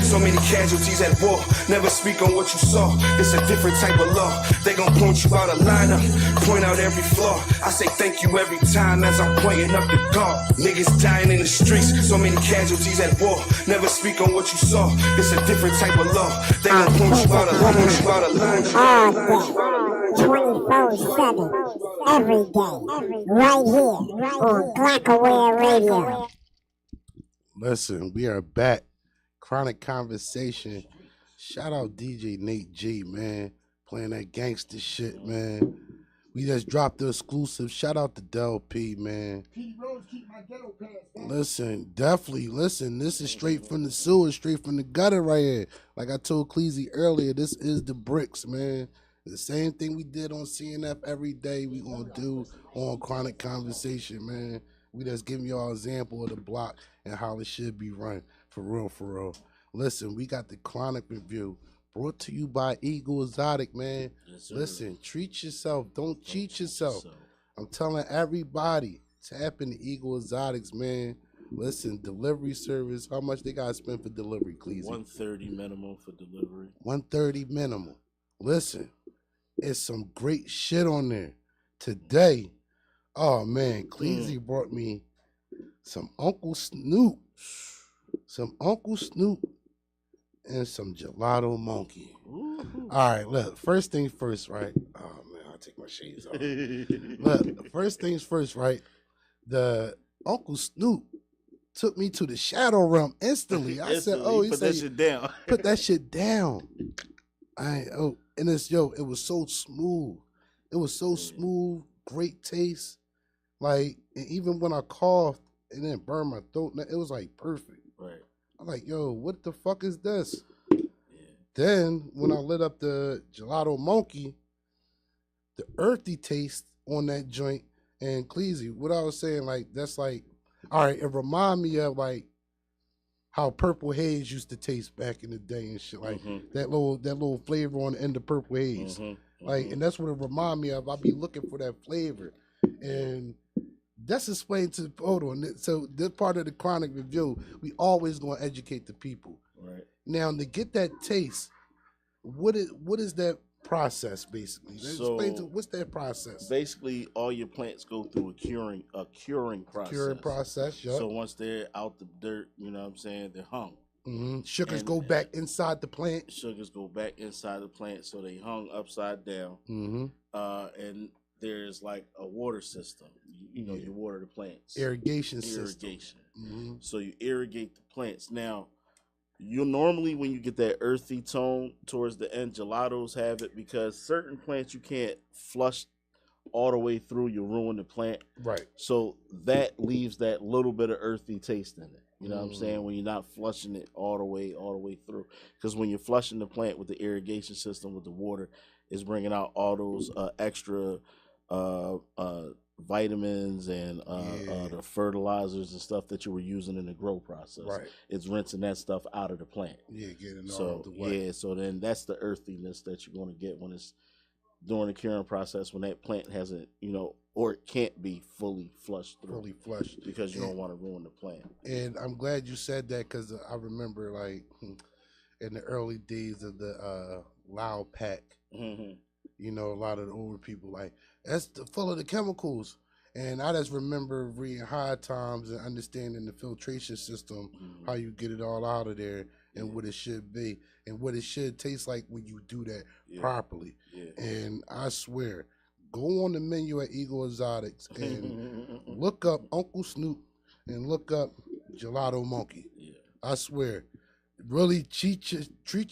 O: So many casualties at war. Never speak on what you saw. It's a different type of law. They gon' point you out a lineup, point out every flaw. I say thank you every time as I'm pointing up the guard. Niggas dying in the streets. So many casualties at war. Never speak on what you saw. It's a different type of law. They gon' point you out a lineup.
P: All day, 24/7, every day, right here on Blackaware Radio.
C: Listen, we are back. Chronic Conversation. Shout out DJ Nate G, man. Playing that gangster shit, man. We just dropped the exclusive. Shout out to Del P, man.
Q: Pete Rose, keep my ghetto pants.
C: Listen, definitely. Listen, this is straight from the sewer, straight from the gutter right here. Like I told Cleasy earlier, this is the bricks, man. The same thing we did on CNF every day, we gonna do on Chronic Conversation, man. We just giving y'all an example of the block and how it should be run. For real, for real. Listen, we got the Chronic Review brought to you by Eagle Exotic, man. Yes, listen, treat yourself. Don't cheat yourself. I'm telling everybody, tap into Eagle Exotics, man. Listen, delivery service, how much they got to spend for delivery, please?
D: $130 minimum for delivery.
C: $130 minimum. Listen, is some great shit on there. Today, oh man, Cleasy brought me some Uncle Snoop. Some Uncle Snoop and some Gelato Monkey. All right, look, first things first, right? Oh man, I'll take my shades off. Look, first things first, right? The Uncle Snoop took me to the shadow realm instantly. I said, "Oh, he
D: put
C: said,
D: that shit down.
C: Put that shit down." And it was so smooth. It was so smooth, great taste. Like, and even when I coughed, it didn't burn my throat. It was like perfect.
D: Right.
C: I'm like, yo, what the fuck is this? Yeah. Then when I lit up the Gelato Monkey, the earthy taste on that joint and Cleasy, what I was saying, like, that's like, all right, it remind me of like how Purple Haze used to taste back in the day and shit. Like that little flavor on the end of Purple Haze. Like, and that's what it remind me of. I be looking for that flavor. And that's explained to hold on. So this part of the chronic review, we always gonna educate the people.
D: Right.
C: Now to get that taste, what is that process basically?
D: So,
C: explain to what's that process?
D: Basically, all your plants go through a curing process.
C: Curing process, yeah.
D: So once they're out the dirt, you know what I'm saying, they're hung.
C: Sugars go back inside the plant.
D: Sugars go back inside the plant, so they hung upside down. And there's like a water system. You know, you water the plants.
C: Irrigation system.
D: So you irrigate the plants. Now, you normally, when you get that earthy tone towards the end, gelatos have it because certain plants you can't flush all the way through. You ruin the plant.
C: Right.
D: So that leaves that little bit of earthy taste in it. You know what I'm saying? When you're not flushing it all the way through. Because when you're flushing the plant with the irrigation system with the water, it's bringing out all those extra vitamins and the fertilizers and stuff that you were using in the grow process.
C: Right.
D: It's rinsing that stuff out of the plant.
C: Yeah, getting all out the way.
D: Yeah, so then that's the earthiness that you're going to get when it's during the curing process, when that plant hasn't, you know, or it can't be fully flushed through.
C: Fully flushed.
D: Because you don't want to ruin the plant.
C: And I'm glad you said that because I remember like in the early days of the Loud Pack, you know, a lot of the older people like, that's full of the chemicals. And I just remember reading High Times and understanding the filtration system, how you get it all out of there and what it should be and what it should taste like when you do that properly. And I swear, go on the menu at Eagle Exotics and look up Uncle Snoop and look up Gelato Monkey. I swear, really treat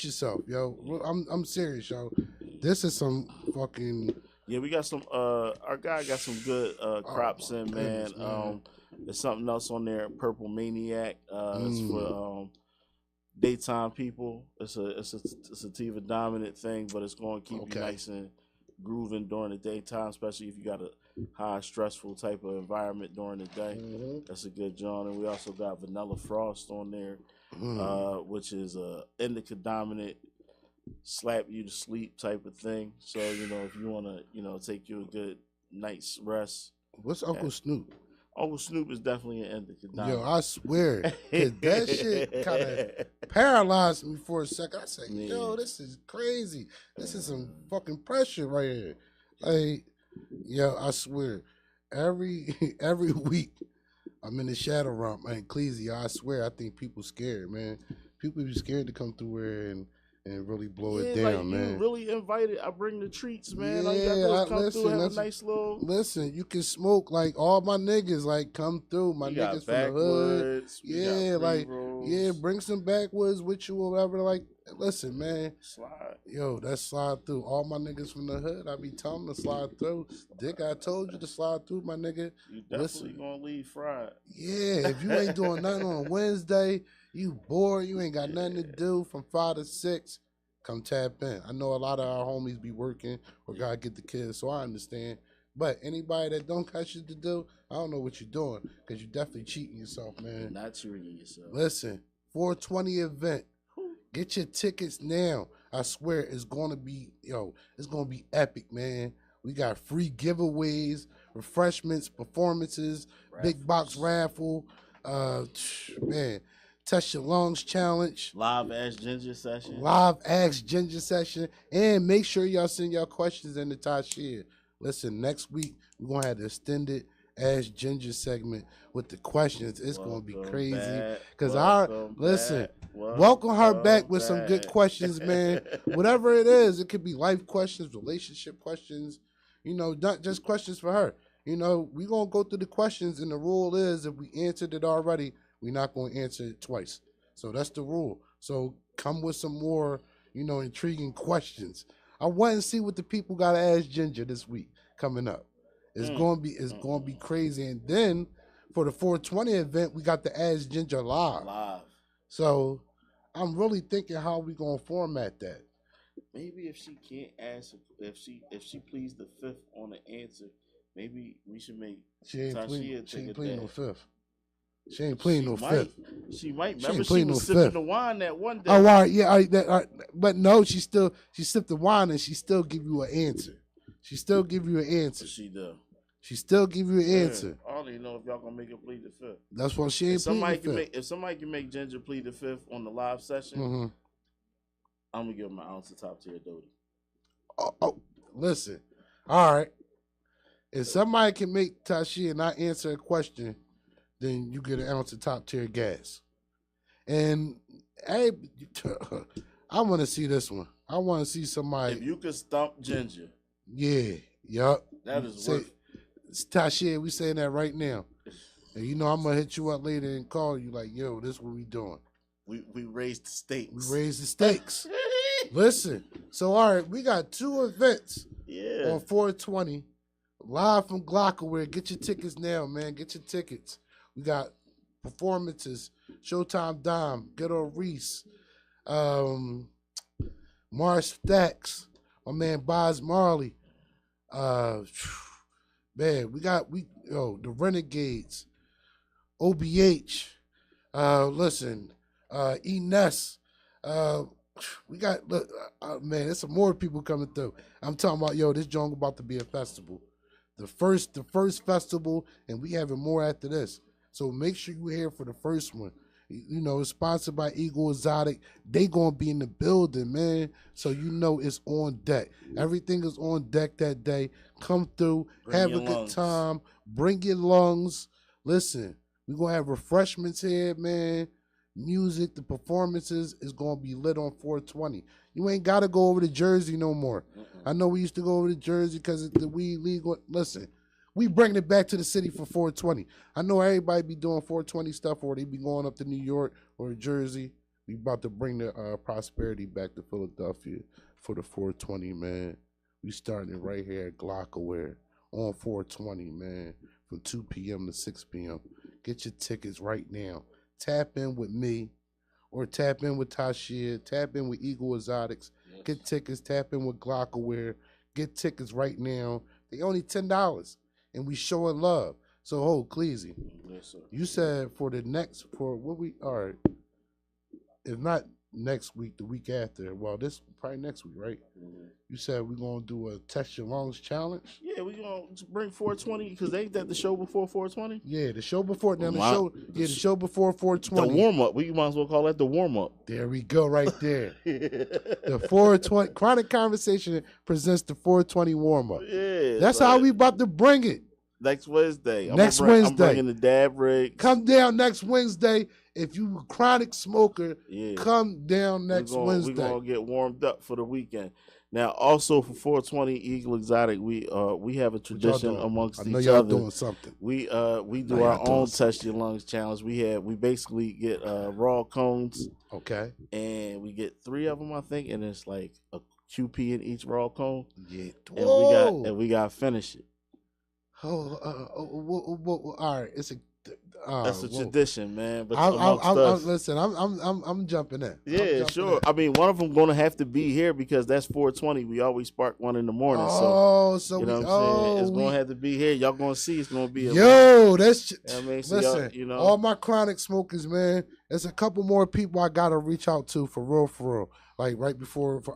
C: yourself, yo. I'm serious, yo. This is some fucking.
D: Yeah, we got some. Our guy got some good crops in, man. There's something else on there, Purple Maniac. It's for daytime people. It's a sativa dominant thing, but it's going to keep you nice and grooving during the daytime, especially if you got a high stressful type of environment during the day. That's a good joint. And we also got Vanilla Frost on there, which is a indica dominant, slap you to sleep type of thing. So, you know, if you want to, you know, take you a good night's rest.
C: What's Uncle Snoop?
D: Uncle Snoop is definitely an indica dominant.
C: Yo, I swear, 'cause that shit kind of paralyzed me for a second. I said, yo, this is crazy. This is some fucking pressure right here. Like, yo, I swear, every week I'm in the shadow realm, man. Cleasy, I swear, I think people scared, man. People be scared to come through here and really blow it down,
D: like,
C: man.
D: You really invited. I bring the treats, man. All you gotta do is come through, have a nice little.
C: Listen, you can smoke like all my niggas, like come through. My niggas from the hood. Yeah, like bring some backwoods with you or whatever. Like, listen, man.
D: Slide.
C: Yo, that's slide through. All my niggas from the hood, I be telling them to slide through. Dick, I told you to slide through, my nigga.
D: You definitely gonna leave fried.
C: Yeah, if you ain't doing nothing on Wednesday, you bored, you ain't got nothing to do from 5 to 6, come tap in. I know a lot of our homies be working or gotta get the kids, so I understand. But anybody that don't got shit to do, I don't know what you're doing, because you're definitely cheating yourself, man.
D: Not cheating yourself.
C: Listen, 420 event. Get your tickets now. I swear it's gonna be, it's gonna be epic, man. We got free giveaways, refreshments, performances, big box raffle. Man, Test Your Lungs Challenge.
D: Live Ask Ginger session.
C: Live Ask Ginger session. And make sure y'all send y'all questions in the Tashia. Listen, next week, we're going to have the extended Ask Ginger segment with the questions. It's going to be crazy. Because welcome her back with some good questions, man. Whatever it is, it could be life questions, relationship questions, not just questions for her. We're going to go through the questions, and the rule is if we answered it already, we're not going to answer it twice. So that's the rule. So come with some more, intriguing questions. I want to see what the people got to ask Ginger this week coming up. It's going to be crazy. And then for the 420 event, we got the Ask Ginger live. So I'm really thinking how we going to format that.
D: Maybe if she can't answer, if she pleads the fifth on the answer, maybe we should make Tashia take
C: pleading no fifth. She ain't pleading no fifth.
D: She might. Remember, she was sipping the wine that one day.
C: Oh, all right, yeah, all right, but no, she sipped the wine and she still give you an answer. She still give you an answer.
D: She does.
C: She still give you an answer.
D: I don't even know if y'all gonna make her plead the fifth.
C: That's why she ain't pleading the fifth.
D: If somebody can make Ginger plead the fifth on the live session, I'm gonna give him an ounce of top tier Doty.
C: Oh, listen. All right. If somebody can make Tashia not answer a question, then you get an ounce of top tier gas. And hey, I want to see this one. I want to see somebody.
D: If you could stump Ginger.
C: Yeah. Yup.
D: That is worth.
C: Tashia, we saying that right now. And I'm gonna hit you up later and call you like, yo, this is what we doing.
D: We raised the stakes.
C: We raised the stakes. Listen. So all right, we got 2 events on 420. Live from Glockaware. Get your tickets now, man. Get your tickets. We got performances. Showtime Dime, Ghetto Reese, Mars Stacks, my man Boz Marley. Man, the Renegades, OBH. Listen, Ness. We got man, there's some more people coming through. I'm talking about this joint about to be a festival. The first festival, and we having more after this. So make sure you're here for the first one. It's sponsored by Eagle Exotic. They gonna be in the building, man. So it's on deck. Everything is on deck that day. Come through, have a good time. Bring your lungs. Listen, we're gonna have refreshments here, man. Music, the performances is gonna be lit on 420. You ain't gotta go over to Jersey no more. I know we used to go over to Jersey because of the weed legal. Listen, we bringing it back to the city for 420. I know everybody be doing 420 stuff, or they be going up to New York or Jersey. We about to bring the prosperity back to Philadelphia for the 420, man. We starting it right here at Glockaware on 420, man, from 2 p.m. to 6 p.m. Get your tickets right now. Tap in with me or tap in with Tashia. Tap in with Eagle Exotics. Yes. Get tickets. Tap in with Glockaware. Get tickets right now. They only $10, and we showing love. So, Cleasy,
D: yes, sir.
C: You said for what we, all right, if not next week, the week after, well, this probably next week, right? Mm-hmm. You said we're going to do a Test Your Lungs challenge?
D: Yeah, we're going to bring 420, because ain't that the show before 420?
C: Yeah, the show before, now the show before 420.
D: The warm-up, we might as well call that the warm-up.
C: There we go, right there. The 420, Chronic Conversation presents the 420 warm-up. Yeah. That's how we about to bring it.
D: Next Wednesday.
C: Wednesday.
D: I'm bringing the dab rig.
C: Come down next Wednesday. If you a chronic smoker, come down next Wednesday.
D: We're going to get warmed up for the weekend. Now, also for 420 Eagle Exotic, we have a tradition amongst each other. I know y'all
C: doing something.
D: We do our own Test Your Lungs challenge. We basically get raw cones.
C: Okay.
D: And we get 3 of them, I think, and it's like a QP in each raw cone.
C: Yeah.
D: And we got to finish it.
C: All right. It's
D: that's a tradition, man. But
C: listen, I'm jumping in.
D: Yeah, sure. I mean, one of them gonna have to be here because that's 420. We always spark one in the morning. So you know what I'm saying? It's gonna have to be here. Y'all gonna see. It's gonna be
C: that's.
D: I mean, so
C: listen, all my chronic smokers, man. There's a couple more people I gotta reach out to for real. Like right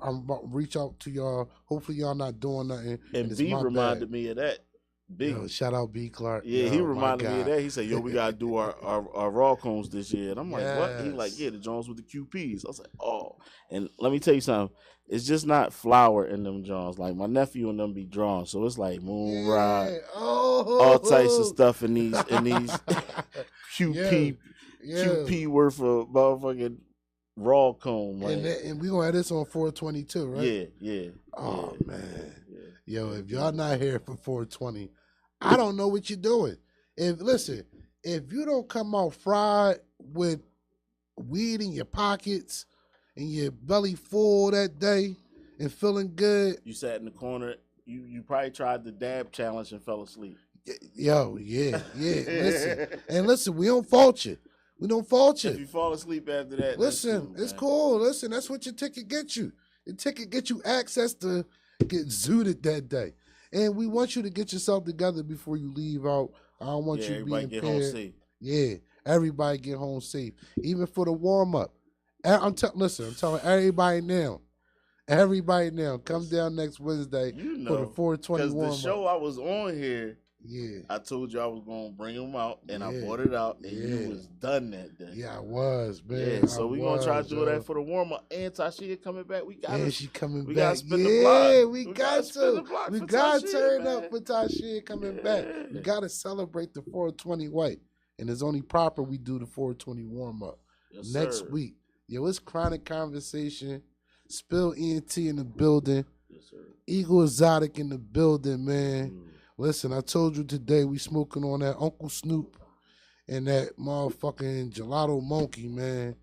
C: I'm about to reach out to y'all. Hopefully y'all not doing nothing.
D: And B reminded me of that. Big.
C: Yo, shout out B Clark.
D: Yeah,
C: yo,
D: he
C: my
D: reminded me of
C: guy.
D: that. He said, "Yo, we gotta do our raw cones this year." And I'm like, "What?" He like,
C: Yes.
D: "Yeah, the Jones with the QPs." I was like, "Oh." And let me tell you something. It's just not flour in them Jones. Like my nephew and them be drawn, so it's like moon rock, all types of stuff in these QP QP worth of motherfucking raw cone. Like,
C: And we gonna have this on 422, right?
D: yeah.
C: Oh man, yo, if y'all not here for 420, I don't know what you're doing. If you don't come out fried with weed in your pockets and your belly full that day and feeling good,
D: You sat in the corner. You probably tried the dab challenge and fell asleep.
C: yo, yeah. Listen, we don't fault you. We don't fault you.
D: If you fall asleep after that,
C: Listen, it's cool. Listen, that's what your ticket gets you. Your ticket gets you access to get zooted that day. And we want you to get yourself together before you leave out. I don't want you to be
D: everybody
C: impaired.
D: get home safe.
C: Yeah, everybody get home safe. Even for the warm up. I'm telling everybody now. Everybody now, come down next Wednesday for the 420 warm
D: Because the show I was on here,
C: yeah,
D: I told you I was gonna bring them out, and I brought it out, and you was done that day.
C: Yeah, I was, man.
D: Yeah, so we gonna try to do
C: yo.
D: that for the warm up. And Tasha coming back. We got.
C: She coming
D: we
C: back.
D: Gotta spin
C: Yeah,
D: the block.
C: we got
D: spin the
C: to.
D: block
C: We
D: for
C: got to
D: Tasha,
C: turn
D: man.
C: up for Tasha coming back. We got to celebrate the 420 white. And it's only proper we do the 420 warm up next
D: sir.
C: week. Yo, it's Chronic Conversation. Spill ENT in the building.
D: Yes, sir.
C: Eagle Exotic in the building, man. Listen, I told you today we smoking on that Uncle Snoop and that motherfucking Gelato Monkey, man.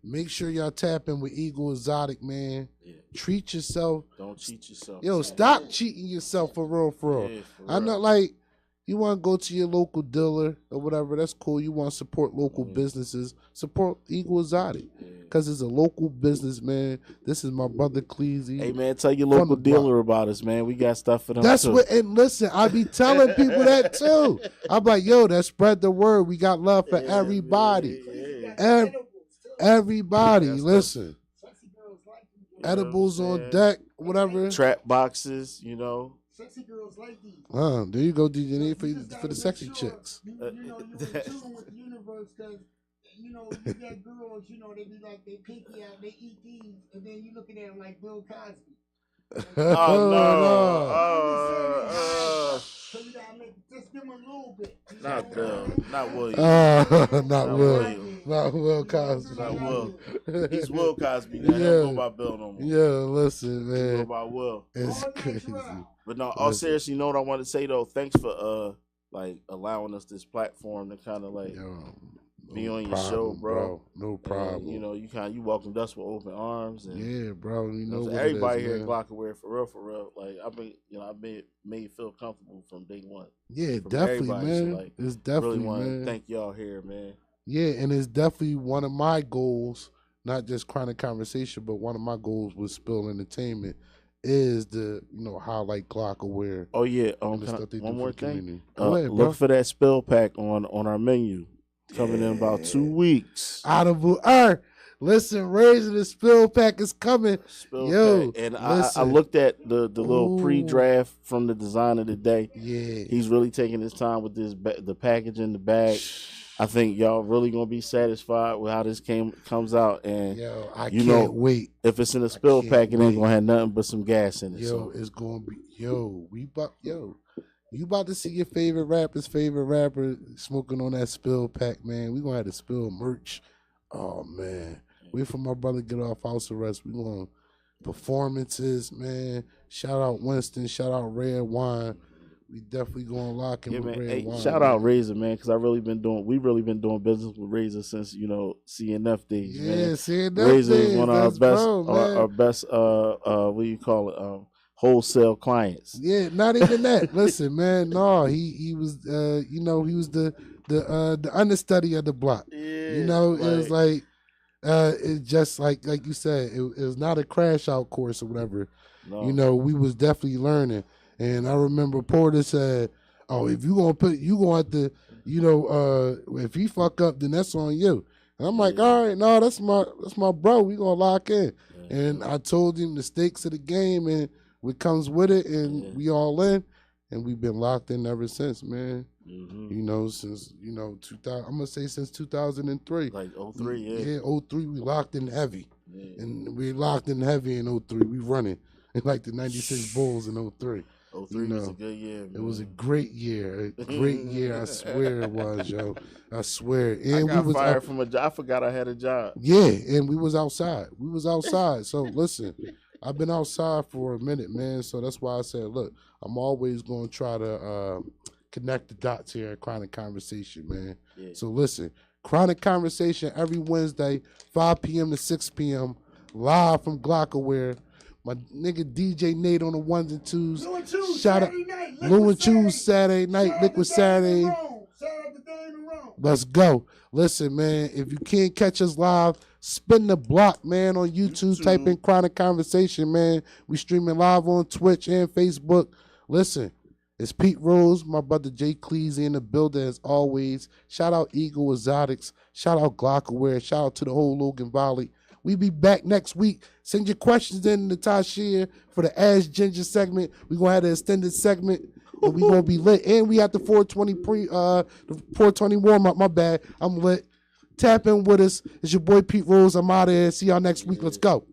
C: Make sure y'all tap in with Eagle Exotic, man.
D: Yeah.
C: Treat yourself.
D: Don't cheat yourself.
C: Yo, stop cheating yourself for real, for real.
D: Yeah, for
C: I'm
D: real.
C: not like, you want to go to your local dealer or whatever, that's cool. You want to support local businesses, support Eagle Exotic. Because it's a local business, man. This is my brother Cleasy.
D: Hey, man, tell your local dealer about us, man. We got stuff for them,
C: That's
D: too.
C: what, and listen, I be telling people that too. I'm like, yo, that spread the word. We got love for everybody. Everybody, listen. Edibles on deck, whatever.
D: Trap boxes, you know.
Q: Sexy girls like these.
C: There you go, DJ Nate, for the sexy chicks.
Q: You know, you're in tune with the universe because, you know, you got girls, you know, they be like, they pinky out, they eat these, and then you looking at them like Bill Cosby.
D: Oh, no.
Q: So you gotta just give them a little bit.
D: Not Bill. Not William.
C: Not Will. Not Will Cosby.
D: Not Will. He's Will Cosby now. He don't go by Bill no more.
C: Yeah, listen, man.
D: He go by Will.
C: It's crazy.
D: But no, all seriously, you know what I want to say though? Thanks for like allowing us this platform to kind of like be on your show, bro.
C: No problem.
D: And, you know, you welcomed us with open arms. And,
C: yeah, bro. You know what
D: everybody
C: it is,
D: here at
C: man.
D: Glockaware for real. Like I've been made feel comfortable from day one.
C: Yeah,
D: From
C: definitely,
D: everybody.
C: man.
D: So, like,
C: It's definitely,
D: really want
C: man.
D: to thank y'all here, man.
C: Yeah, and it's definitely one of my goals, not just Chronic Conversation, but one of my goals with Spill Entertainment is to, highlight Glock Aware.
D: Oh yeah,
C: and the stuff they
D: one
C: do
D: more
C: for the
D: thing.
C: community. Go ahead, bro.
D: Look for that spill pack on our menu coming in about 2 weeks.
C: Audible Listen, raising the spill pack is coming. Yo,
D: pack. And
C: listen.
D: I looked at the little pre-draft from the designer today.
C: Yeah,
D: he's really taking his time with this the packaging, the bag. I think y'all really gonna be satisfied with how this comes out. And
C: I can't wait.
D: If it's in a spill pack, it ain't gonna have nothing but some gas in it.
C: Yo, it's gonna be you about to see your favorite rapper smoking on that spill pack, man. We gonna have the spill merch. Oh man. Wait for my brother to get off house arrest. We going performances, man. Shout out Winston. Shout out Red Wine. We definitely going to lock in with Red Wine.
D: Shout out Razor, man, because we've really been doing business with Razor since CNF days.
C: Yeah,
D: man.
C: CNF
D: Razor
C: days.
D: is one of our
C: That's
D: best,
C: our
D: best. What do you call it? Wholesale clients.
C: Yeah, not even that. Listen, man. No, he was. He was the understudy of the block.
D: Yeah,
C: it was like. It's just like you said, it was not a crash out course or whatever.
D: No.
C: We was definitely learning. And I remember Porter said, "Oh, if you gonna have to, if he fuck up, then that's on you." And I'm like, "All right, no, that's my bro. We gonna lock in." And I told him the stakes of the game and what comes with it, and we all in. and we've been locked in ever since, man.
D: Mm-hmm.
C: You know, since 2000. I'm gonna say since 2003.
D: Like 03, yeah.
C: Yeah, 03. We locked in heavy,
D: Yeah.
C: and we locked in heavy in 03. We running like the '96 Bulls in 03.
D: 03 was a good year, man.
C: It was a great year. A great year. I swear it was, yo. I swear. And
D: I got
C: we was
D: fired from a job. I forgot I had a job.
C: Yeah, and we was outside. So listen, I've been outside for a minute, man. So that's why I said, look, I'm always going to try to connect the dots here at Chronic Conversation, man.
D: Yeah.
C: So listen, Chronic Conversation every Wednesday, 5 p.m. to 6 p.m., live from Glockaware. My nigga DJ Nate on the ones and twos. Shout out Lou and Choose Saturday night, Liquid Saturday. Let's go. Listen, man, if you can't catch us live, spin the block, man, on YouTube. Type in Chronic Conversation, man. We streaming live on Twitch and Facebook. Listen, it's Pete Rose, my brother Jay Cleese in the building as always. Shout out Eagle Exotics. Shout out Glockaware. Shout out to the whole Logan Valley. We be back next week. Send your questions in to Tashia for the Ash Ginger segment. We're going to have the extended segment, and we going to be lit. And we have the 420 the 420 warm-up. My bad. I'm lit. Tap in with us. It's your boy Pete Rose. I'm out of here. See y'all next week. Let's go.